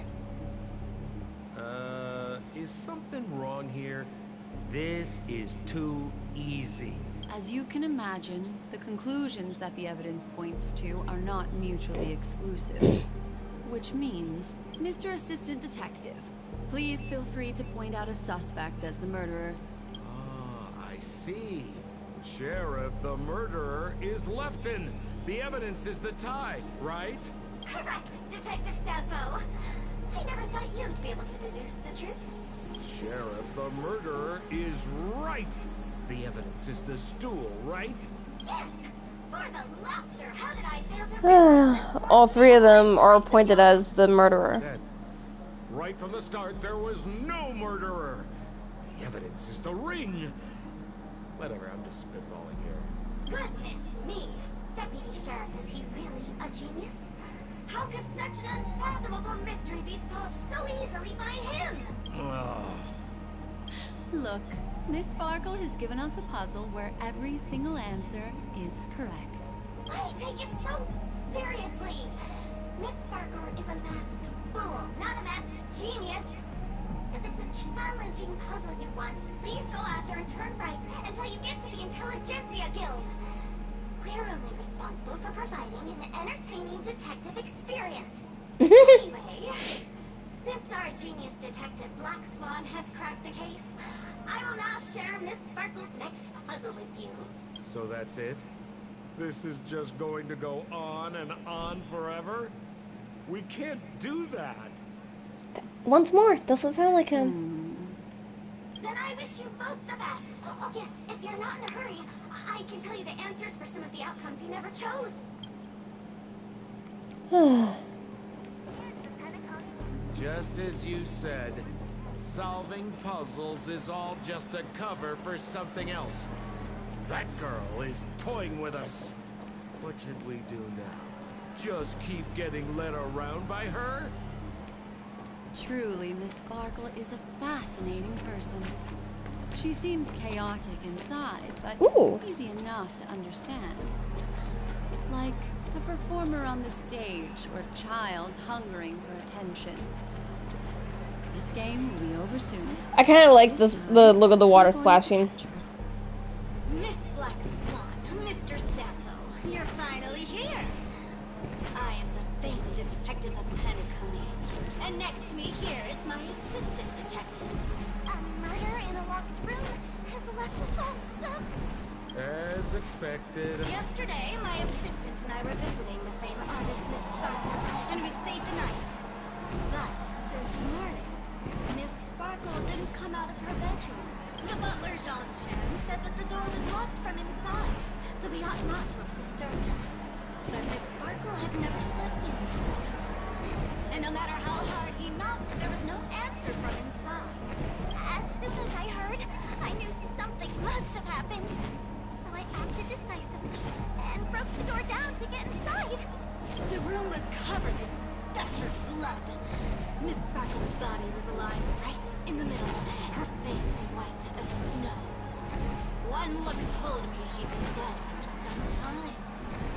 Is something wrong here? This is too easy. As you can imagine, the conclusions that the evidence points to are not mutually exclusive. Which means, Mr. Assistant Detective, please feel free to point out a suspect as the murderer. Ah, I see. Sheriff, the murderer is Lefton. The evidence is the tie, right? Correct, Detective Sampo. I never thought you'd be able to deduce the truth. Sheriff, the murderer is right. The evidence is the stool, right? Yes! For the laughter, how did I fail to realize this? All three of them are appointed as the murderer. Then, right from the start, there was no murderer. The evidence is the ring. Whatever, I'm just spitballing here. Goodness me! Deputy Sheriff, is he really a genius? How could such an unfathomable mystery be solved so easily by him? Look, Miss Sparkle has given us a puzzle where every single answer is correct. I take it so seriously. Miss Sparkle is a masked fool, not a masked genius. If it's a challenging puzzle you want, please go out there and turn right until you get to the Intelligentsia Guild. We're only responsible for providing an entertaining detective experience. Anyway, since our genius detective Black Swan has cracked the case, I will now share Miss Sparkle's next puzzle with you. So that's it? This is just going to go on and on forever? We can't do that. Once more, doesn't sound like him. Then I wish you both the best. Oh yes, if you're not in a hurry, I can tell you the answers for some of the outcomes you never chose. Just as you said, solving puzzles is all just a cover for something else. That girl is toying with us. What should we do now? Just keep getting led around by her? Truly, Miss Sparkle is a fascinating person. She seems chaotic inside, but easy enough to understand. Like a performer on the stage or a child hungering for attention. This game will be over soon. I kind of like the look of the water splashing. Miss Black Swan, Mr. Sampo, you're finally here. I am the famed detective of Penacony, and next to me here is my assistant detective. A murder in a locked room has left us all stumped. As expected. Yesterday, my assistant and I were visiting the famed artist Miss Sparkle, and we stayed the night. But this morning, Miss Sparkle didn't come out of her bedroom. The butler, Jean-Chen, said that the door was locked from inside, so we ought not to have disturbed her. But Miss Sparkle had never slept in this suit. And no matter how hard he knocked, there was no answer from inside. As soon as I heard, I knew something must have happened. So I acted decisively and broke the door down to get inside. The room was covered in spattered blood. Miss Sparkle's body was lying right in the middle, her face white as snow. One look told me she'd been dead for some time.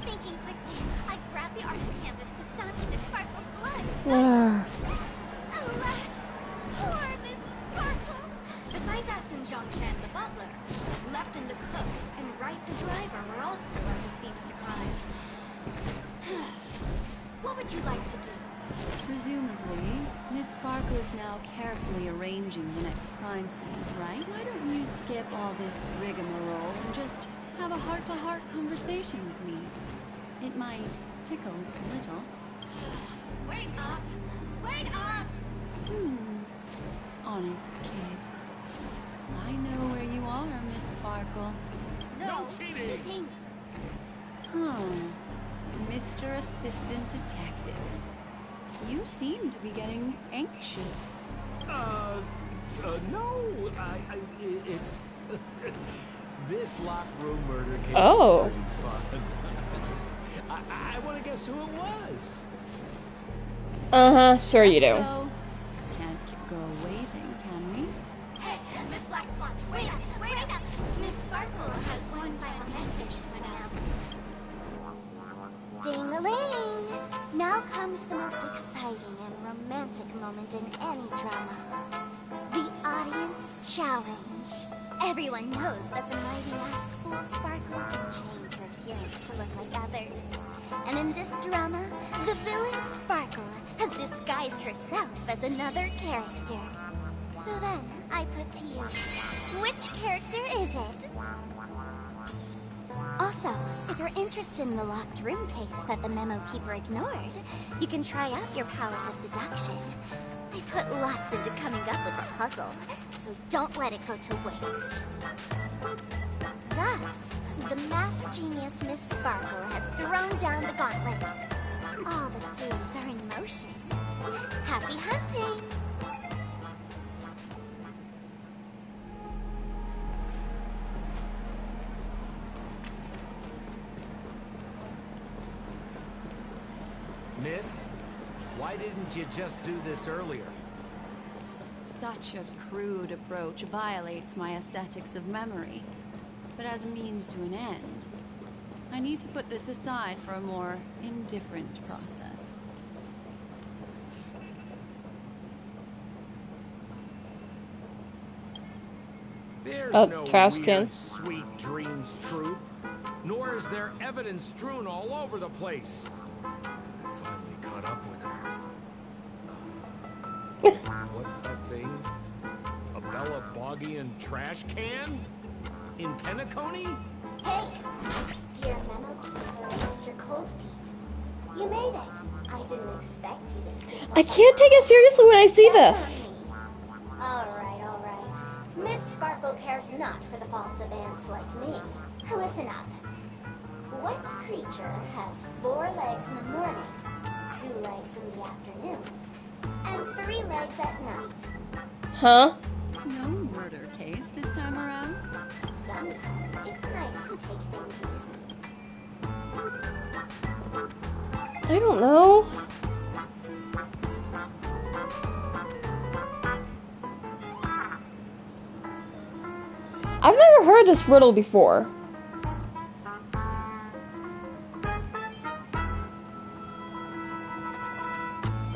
Thinking quickly, I grabbed the artist canvas to staunch Miss Sparkle's blood. Alas, poor Miss Sparkle. Besides us and Jean-Chen, the butler, Lefton the cook, and Wright the driver were also at the scene of the crime. What would you like to do? Presumably, Miss Sparkle is now carefully arranging the next crime scene, right? Why don't you skip all this rigmarole and just have a heart-to-heart conversation with me? It might tickle a little. Wait up! Wait up! Honest kid. I know where you are, Miss Sparkle. No cheating! Mr. Assistant Detective. You seem to be getting anxious. No, it's... This locked room murder case is pretty fun. I want to guess who it was. Sure you do. So, can't keep a girl waiting, can we? Hey, Miss Black Swan, wait up! Miss Sparkle has one final message to announce. Ding-a-ling! Now comes the most exciting and romantic moment in any drama. The audience challenge. Everyone knows that the mighty masked fool Sparkle can change her appearance to look like others. And in this drama, the villain Sparkle has disguised herself as another character. So then, I put to you, which character is it? Also, if you're interested in the locked room case that the memo keeper ignored, you can try out your powers of deduction. I put lots into coming up with the puzzle, so don't let it go to waste. Thus, the masked genius Miss Sparkle has thrown down the gauntlet. All the clues are in motion. Happy hunting! Miss, why didn't you just do this earlier? Such a crude approach violates my aesthetics of memory. But as a means to an end, I need to put this aside for a more indifferent process. There's no trash weird, can. sweet dreams troop, nor is there evidence strewn all over the place. I finally caught up with her. What's that thing? A Bella Boggian trash can? In Penacony? Hey, dear memo keeper, Mr. Coldfeet. You made it. I didn't expect you to skip. I can't take it seriously when I see this. All right. Miss Sparkle cares not for the faults of ants like me. Listen up. What creature has 4 legs in the morning, 2 legs in the afternoon, and 3 legs at night? Huh? No murder case this time around. Sometimes it's nice to take things easy. I don't know. I've never heard this riddle before.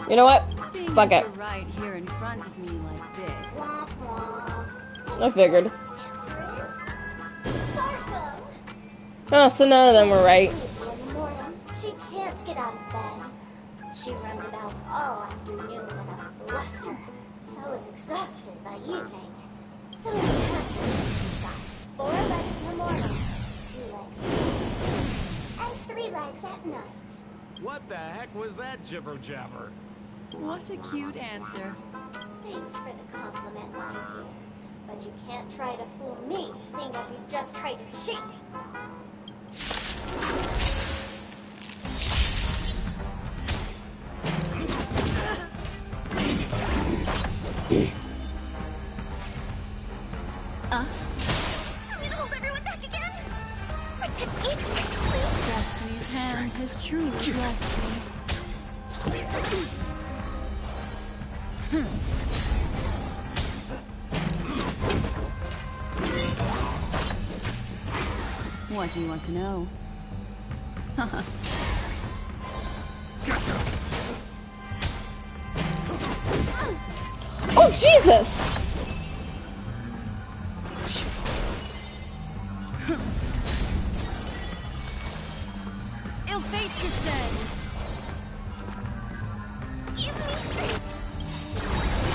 You know what? Seeing Fuck as it. you're right here in front of me like this. Womp womp. I figured. Answer is Sparkle. Oh, so none of them were right. In the morning, she can't get out of bed. She runs about all afternoon in a fluster, so is exhausted by evening. So in she's got 4 legs in the morning, 2 legs at night, and 3 legs at night. What the heck was that jibber-jabber? What a cute answer. Thanks for the compliment, my dear. But you can't try to fool me, seeing as you've just tried to cheat. Can we hold everyone back again? Protect me, please. Destiny's hand has truly blessed me. What do you want to know? Oh, Jesus! Ill fate descends. Give me strength.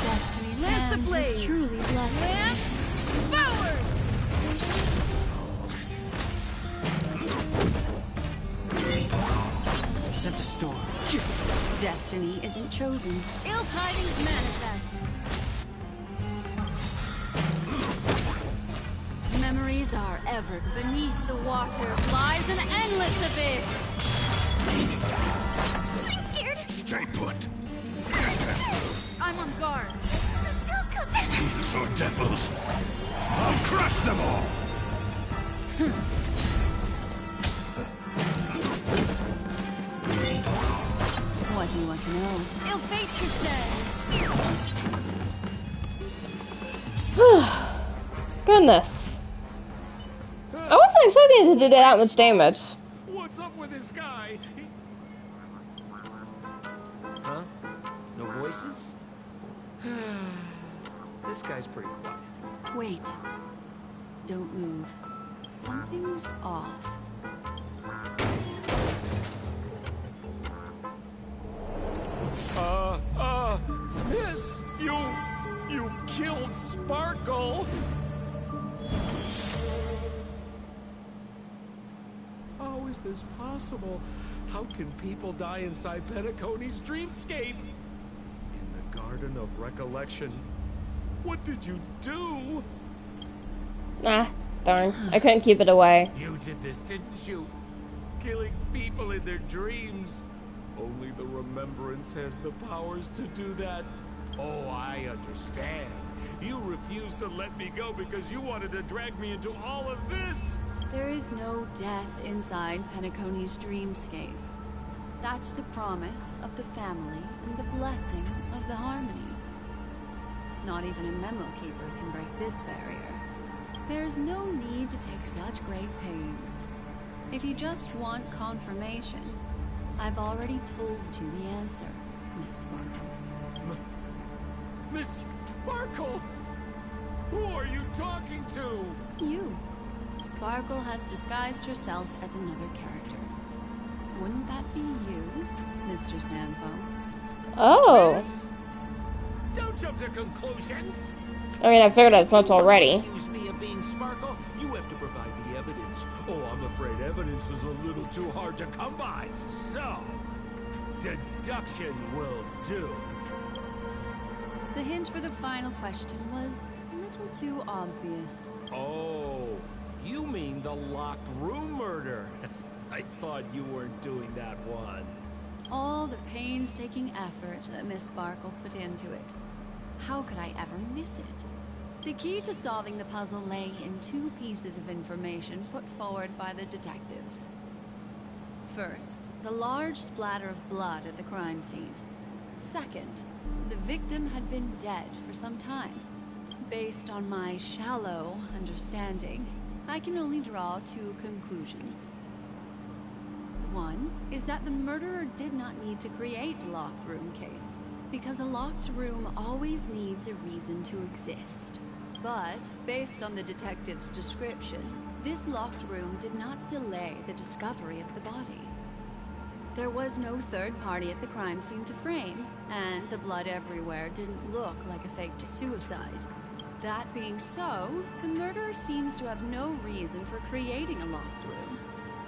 Destiny's Lance hand ablaze. has truly blessed me. Lance forward! Sent a storm. Destiny isn't chosen. Ill tidings manifest. Memories are ever beneath the water. Lies an endless abyss. I'm scared. Stay put. I'm on guard. Don't come back. These are devils. I'll crush them all. What do you want to know? Ill fate descends. Goodness. I wasn't expecting it to do that much damage. What's up with this guy? Huh? No voices? This guy's pretty quiet. Wait. Don't move. Something's off. Miss, you killed Sparkle. How is this possible? How can people die inside Penacony's dreamscape? In the Garden of Recollection. What did you do? Ah, darn. I couldn't keep it away. You did this, didn't you? Killing people in their dreams. Only the Remembrance has the powers to do that. Oh, I understand. You refused to let me go because you wanted to drag me into all of this. There is no death inside Penacony's dreamscape. That's the promise of the family and the blessing of the harmony. Not even a memo keeper can break this barrier. There's no need to take such great pains. If you just want confirmation, I've already told you the answer, Miss Sparkle. Miss Sparkle? Who are you talking to? You. Sparkle has disguised herself as another character. Wouldn't that be you, Mr. Sampo? Oh. Miss? Don't jump to conclusions. I mean, I figured as much already. Accuse me of being Sparkle? You have to provide the evidence. Oh, I'm afraid evidence is a little too hard to come by. So, deduction will do. The hint for the final question was a little too obvious. Oh, you mean the locked room murder? I thought you weren't doing that one. All the painstaking effort that Miss Sparkle put into it. How could I ever miss it? The key to solving the puzzle lay in two pieces of information put forward by the detectives. First, the large splatter of blood at the crime scene. Second, the victim had been dead for some time. Based on my shallow understanding, I can only draw two conclusions. One is that the murderer did not need to create a locked room case, because a locked room always needs a reason to exist. But, based on the detective's description, this locked room did not delay the discovery of the body. There was no third party at the crime scene to frame, and the blood everywhere didn't look like a faked suicide. That being so, the murderer seems to have no reason for creating a locked room.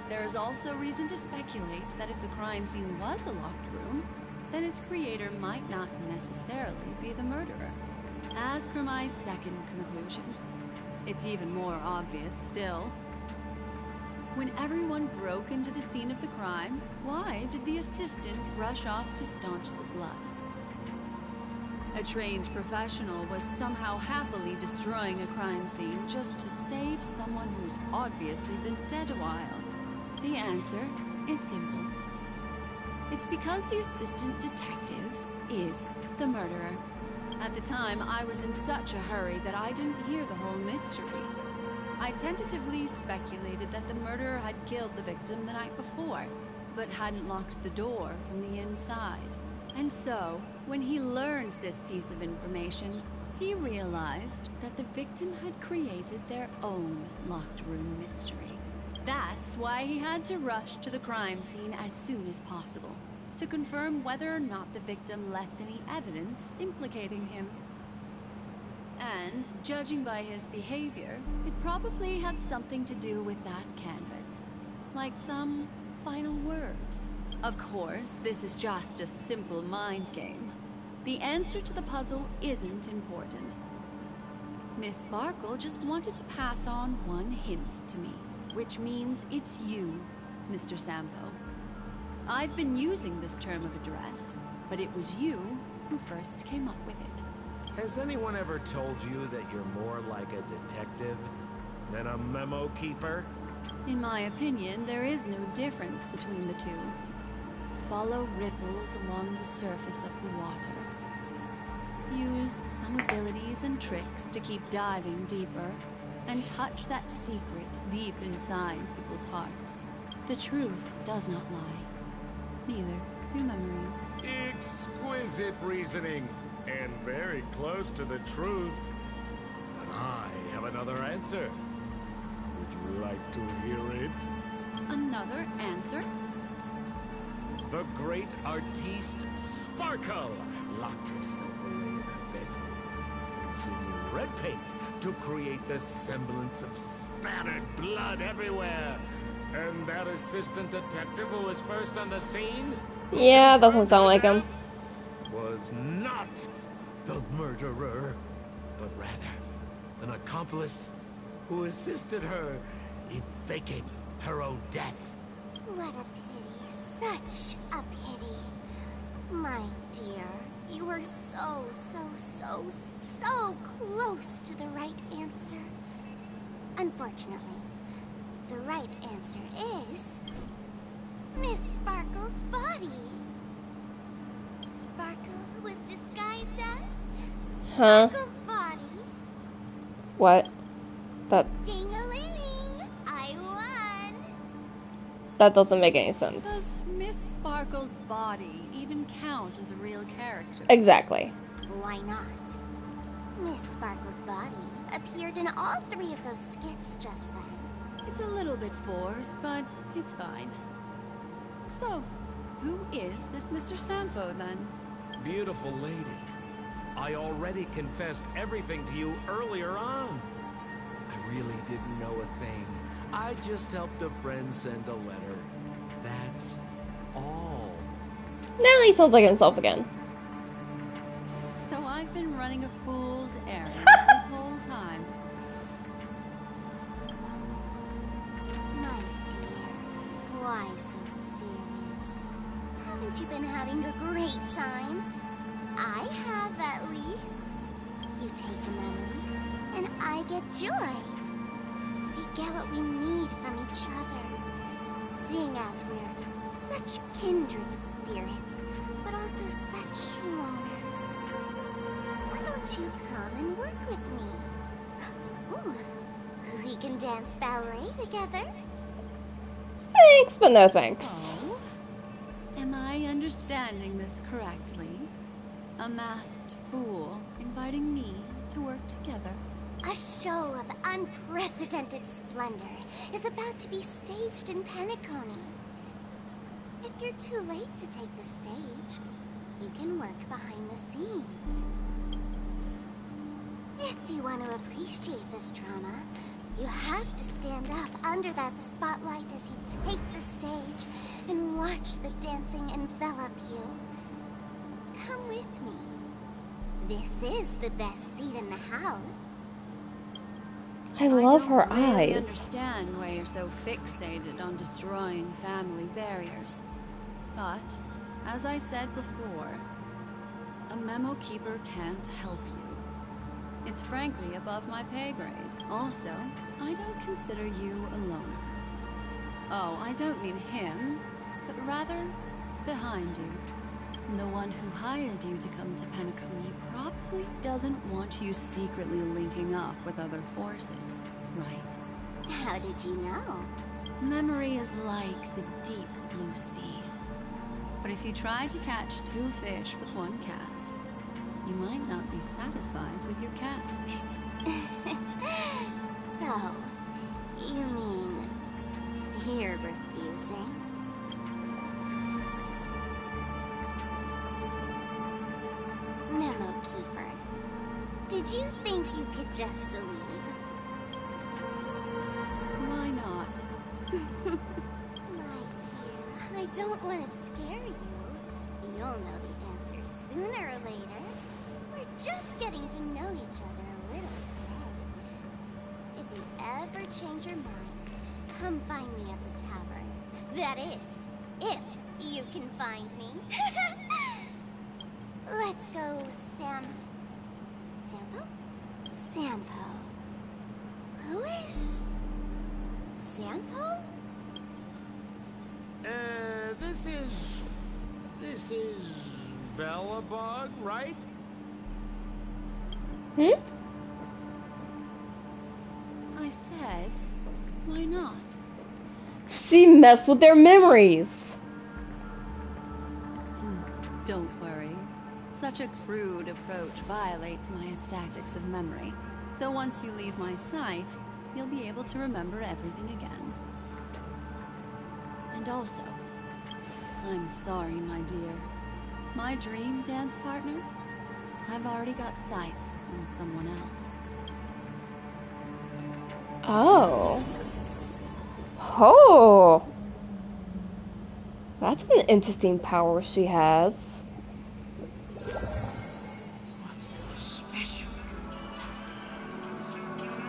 There is also reason to speculate that if the crime scene was a locked room, then its creator might not necessarily be the murderer. As for my second conclusion, it's even more obvious still. When everyone broke into the scene of the crime, why did the assistant rush off to staunch the blood? A trained professional was somehow happily destroying a crime scene just to save someone who's obviously been dead a while. The answer is simple. It's because the assistant detective is the murderer. At the time, I was in such a hurry that I didn't hear the whole mystery. I tentatively speculated that the murderer had killed the victim the night before, but hadn't locked the door from the inside. And so, when he learned this piece of information, he realized that the victim had created their own locked room mystery. That's why he had to rush to the crime scene as soon as possible, to confirm whether or not the victim left any evidence implicating him. And, judging by his behavior, it probably had something to do with that canvas. Like some final words. Of course, this is just a simple mind game. The answer to the puzzle isn't important. Miss Sparkle just wanted to pass on one hint to me, which means it's you, Mr. Sampo. I've been using this term of address, but it was you who first came up with it. Has anyone ever told you that you're more like a detective than a memo keeper? In my opinion, there is no difference between the two. Follow ripples along the surface of the water. Use some abilities and tricks to keep diving deeper, and touch that secret deep inside people's hearts. The truth does not lie. Neither do memories. Exquisite reasoning, and very close to the truth. But I have another answer. Would you like to hear it? Another answer? The great artiste Sparkle locked herself away in her bedroom, using red paint to create the semblance of spattered blood everywhere. And that assistant detective who was first on the scene? Yeah, doesn't sound like him. Was not the murderer, but rather an accomplice who assisted her in faking her own death. What a pity. Such a pity. My dear, you were so close to the right answer. Unfortunately, the right answer is Miss Sparkle's body. Sparkle was disguised as Sparkle's body. What? That Ding-a-ling! I won! that doesn't make any sense. Does Miss Sparkle's body even count as a real character? Exactly. Why not? Miss Sparkle's body appeared in all 3 of those skits just then. It's a little bit forced, but it's fine. So, who is this Mr. Sampo then? Beautiful lady. I already confessed everything to you earlier on. I really didn't know a thing. I just helped a friend send a letter. That's all. Now he sounds like himself again. So I've been running a fool's errand this whole time. My dear, why so serious? Haven't you been having a great time? I have, at least. You take memories, and I get joy. We get what we need from each other. Seeing as we're such kindred spirits, but also such loners. Why don't you come and work with me? Ooh, we can dance ballet together. Thanks, but no thanks. Oh? Am I understanding this correctly? A masked fool inviting me to work together? A show of unprecedented splendor is about to be staged in Penacony. If you're too late to take the stage, you can work behind the scenes. If you want to appreciate this drama, you have to stand up under that spotlight as you take the stage and watch the dancing envelop you. Come with me. This is the best seat in the house. I love her I don't really eyes. understand why you're so fixated on destroying family barriers. But, as I said before, a memo keeper can't help you. It's frankly above my pay grade. Also, I don't consider you a loner. Oh, I don't mean him, but rather behind you. The one who hired you to come to Penacony probably doesn't want you secretly linking up with other forces, right? How did you know? Memory is like the deep blue sea. But if you tried to catch 2 fish with 1 cast, you might not be satisfied with your catch. So, you mean you're refusing? Memo Keeper, did you think you could just leave? Why not? My dear, I don't want to scare you. You'll know the answer sooner or later. We're just getting to know each other a little today. If you ever change your mind, come find me at the tavern. That is, if you can find me. Let's go, Sampo? Sampo. Who is Sampo? This is Bellabog, right? Hmm? I said, why not? She messed with their memories. Don't worry. Such a crude approach violates my statics of memory. So once you leave my sight, you'll be able to remember everything again. And also, I'm sorry, my dear. My dream dance partner? I've already got sights on someone else. Oh. Oh, that's an interesting power she has. Special.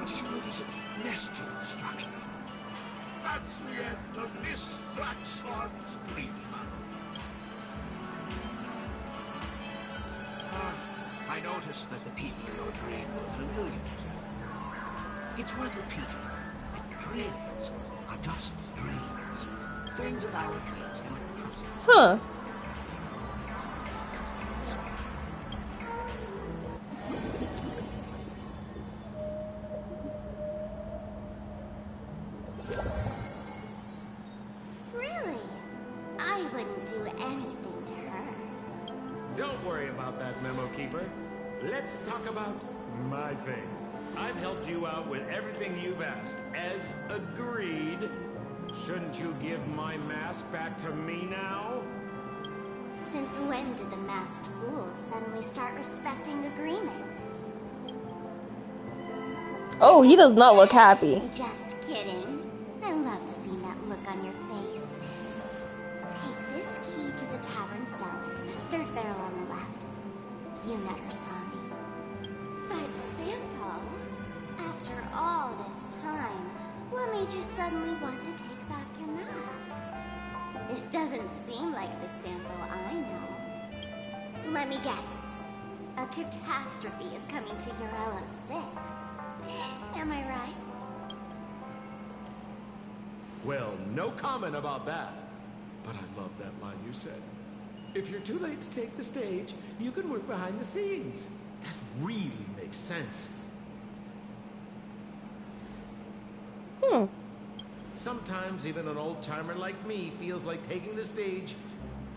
Did you notice its nested structure? That's the end of this Black Swan's dream. I noticed that the people in your dream were familiar to you. It's worth repeating that dreams are just dreams. Things in our dreams cannot be trusted. Huh. Really? I wouldn't do anything to her. Don't worry about that, Memo Keeper. Let's talk about my thing. I've helped you out with everything you've asked, as agreed. Shouldn't you give my mask back to me now? Since when did the masked fools suddenly start respecting agreements? Oh, he does not look happy. Just kidding. I loved seeing that look on your face. Take this key to the tavern cellar, third barrel on the left. You never saw me. But Sampo, after all this time, what made you suddenly want to take back your mask? This doesn't seem like the Sampo I know. Let me guess. A catastrophe is coming to Urello 6. Am I right? Well, no comment about that. But I love that line you said. If you're too late to take the stage, you can work behind the scenes. That really makes sense. Sometimes even an old-timer like me feels like taking the stage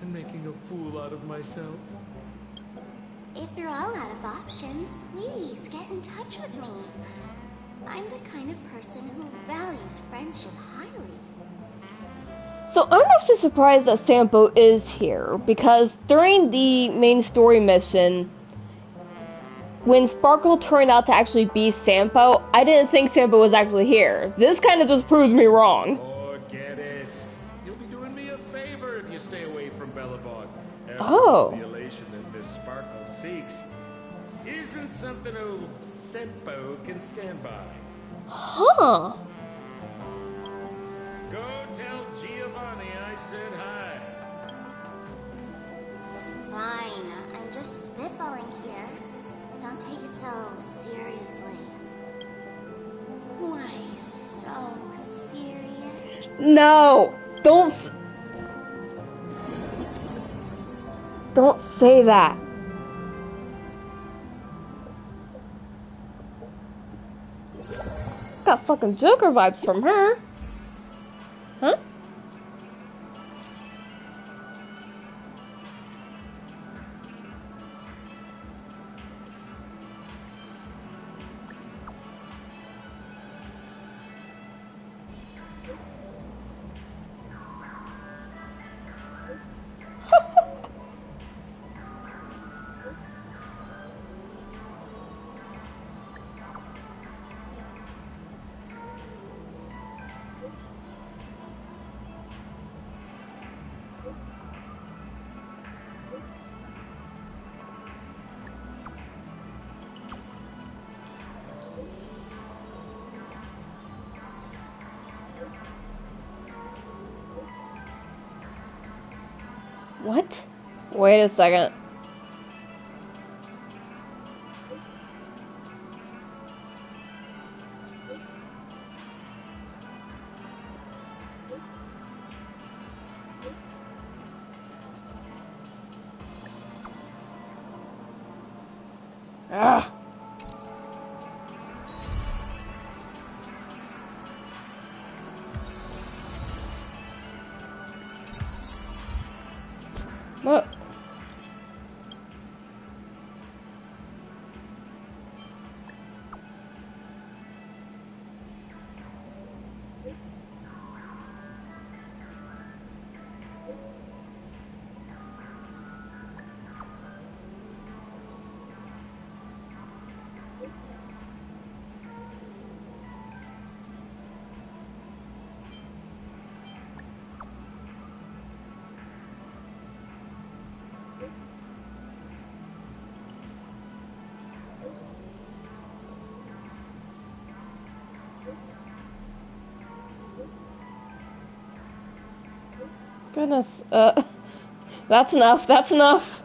and making a fool out of myself. If you're all out of options, please get in touch with me. I'm the kind of person who values friendship highly. So I'm actually surprised that Sampo is here, because during the main story mission, when Sparkle turned out to actually be Sampo, I didn't think Sampo was actually here. This kind of just proved me wrong. Forget it. You'll be doing me a favor if you stay away from Bellabog. After Oh. the elation that Miss Sparkle seeks isn't something old Sempo can stand by. Huh. Go tell Giovanni I said hi. Fine, I'm just spitballing here. Don't take it so seriously. Why so serious? No, don't say that. Got fucking Joker vibes from her. Huh? What? Wait a second. Ah. What? Goodness, that's enough, that's enough.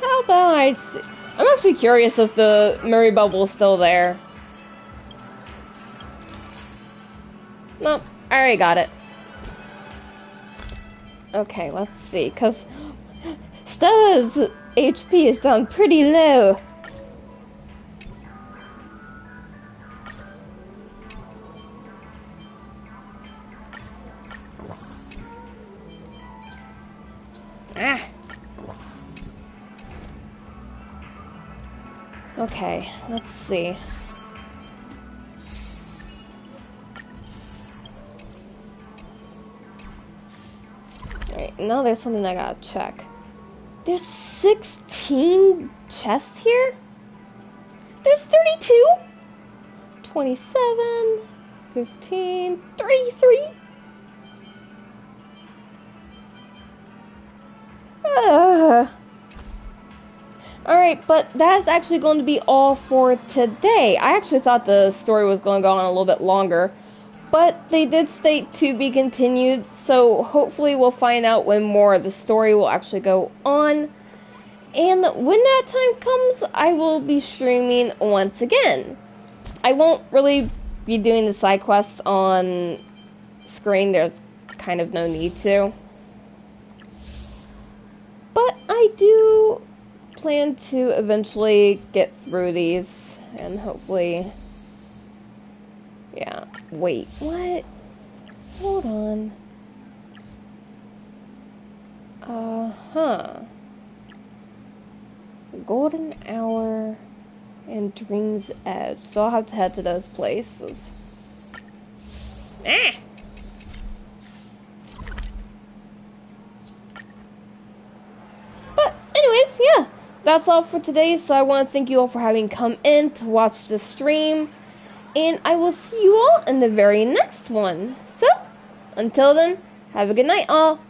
How about I'm actually curious if the Murray bubble is still there. Nope, I already got it. Okay, let's see, because Stella's HP is down pretty low. Ah. Okay, let's see. Alright, now there's something I gotta check. There's 16 chests here? There's 32? 27, 15, 33? Alright, but that's actually going to be all for today. I actually thought the story was going to go on a little bit longer, but they did state to be continued, so hopefully we'll find out when more of the story will actually go on. And when that time comes, I will be streaming once again. I won't really be doing the side quests on screen, there's kind of no need to. But I do plan to eventually get through these and hopefully, yeah. Wait, what? Hold on. Golden Hour and Dream's Edge, so I'll have to head to those places. Ah! But anyways, yeah, that's all for today, so I want to thank you all for having come in to watch the stream, and I will see you all in the very next one. So, until then, have a good night all.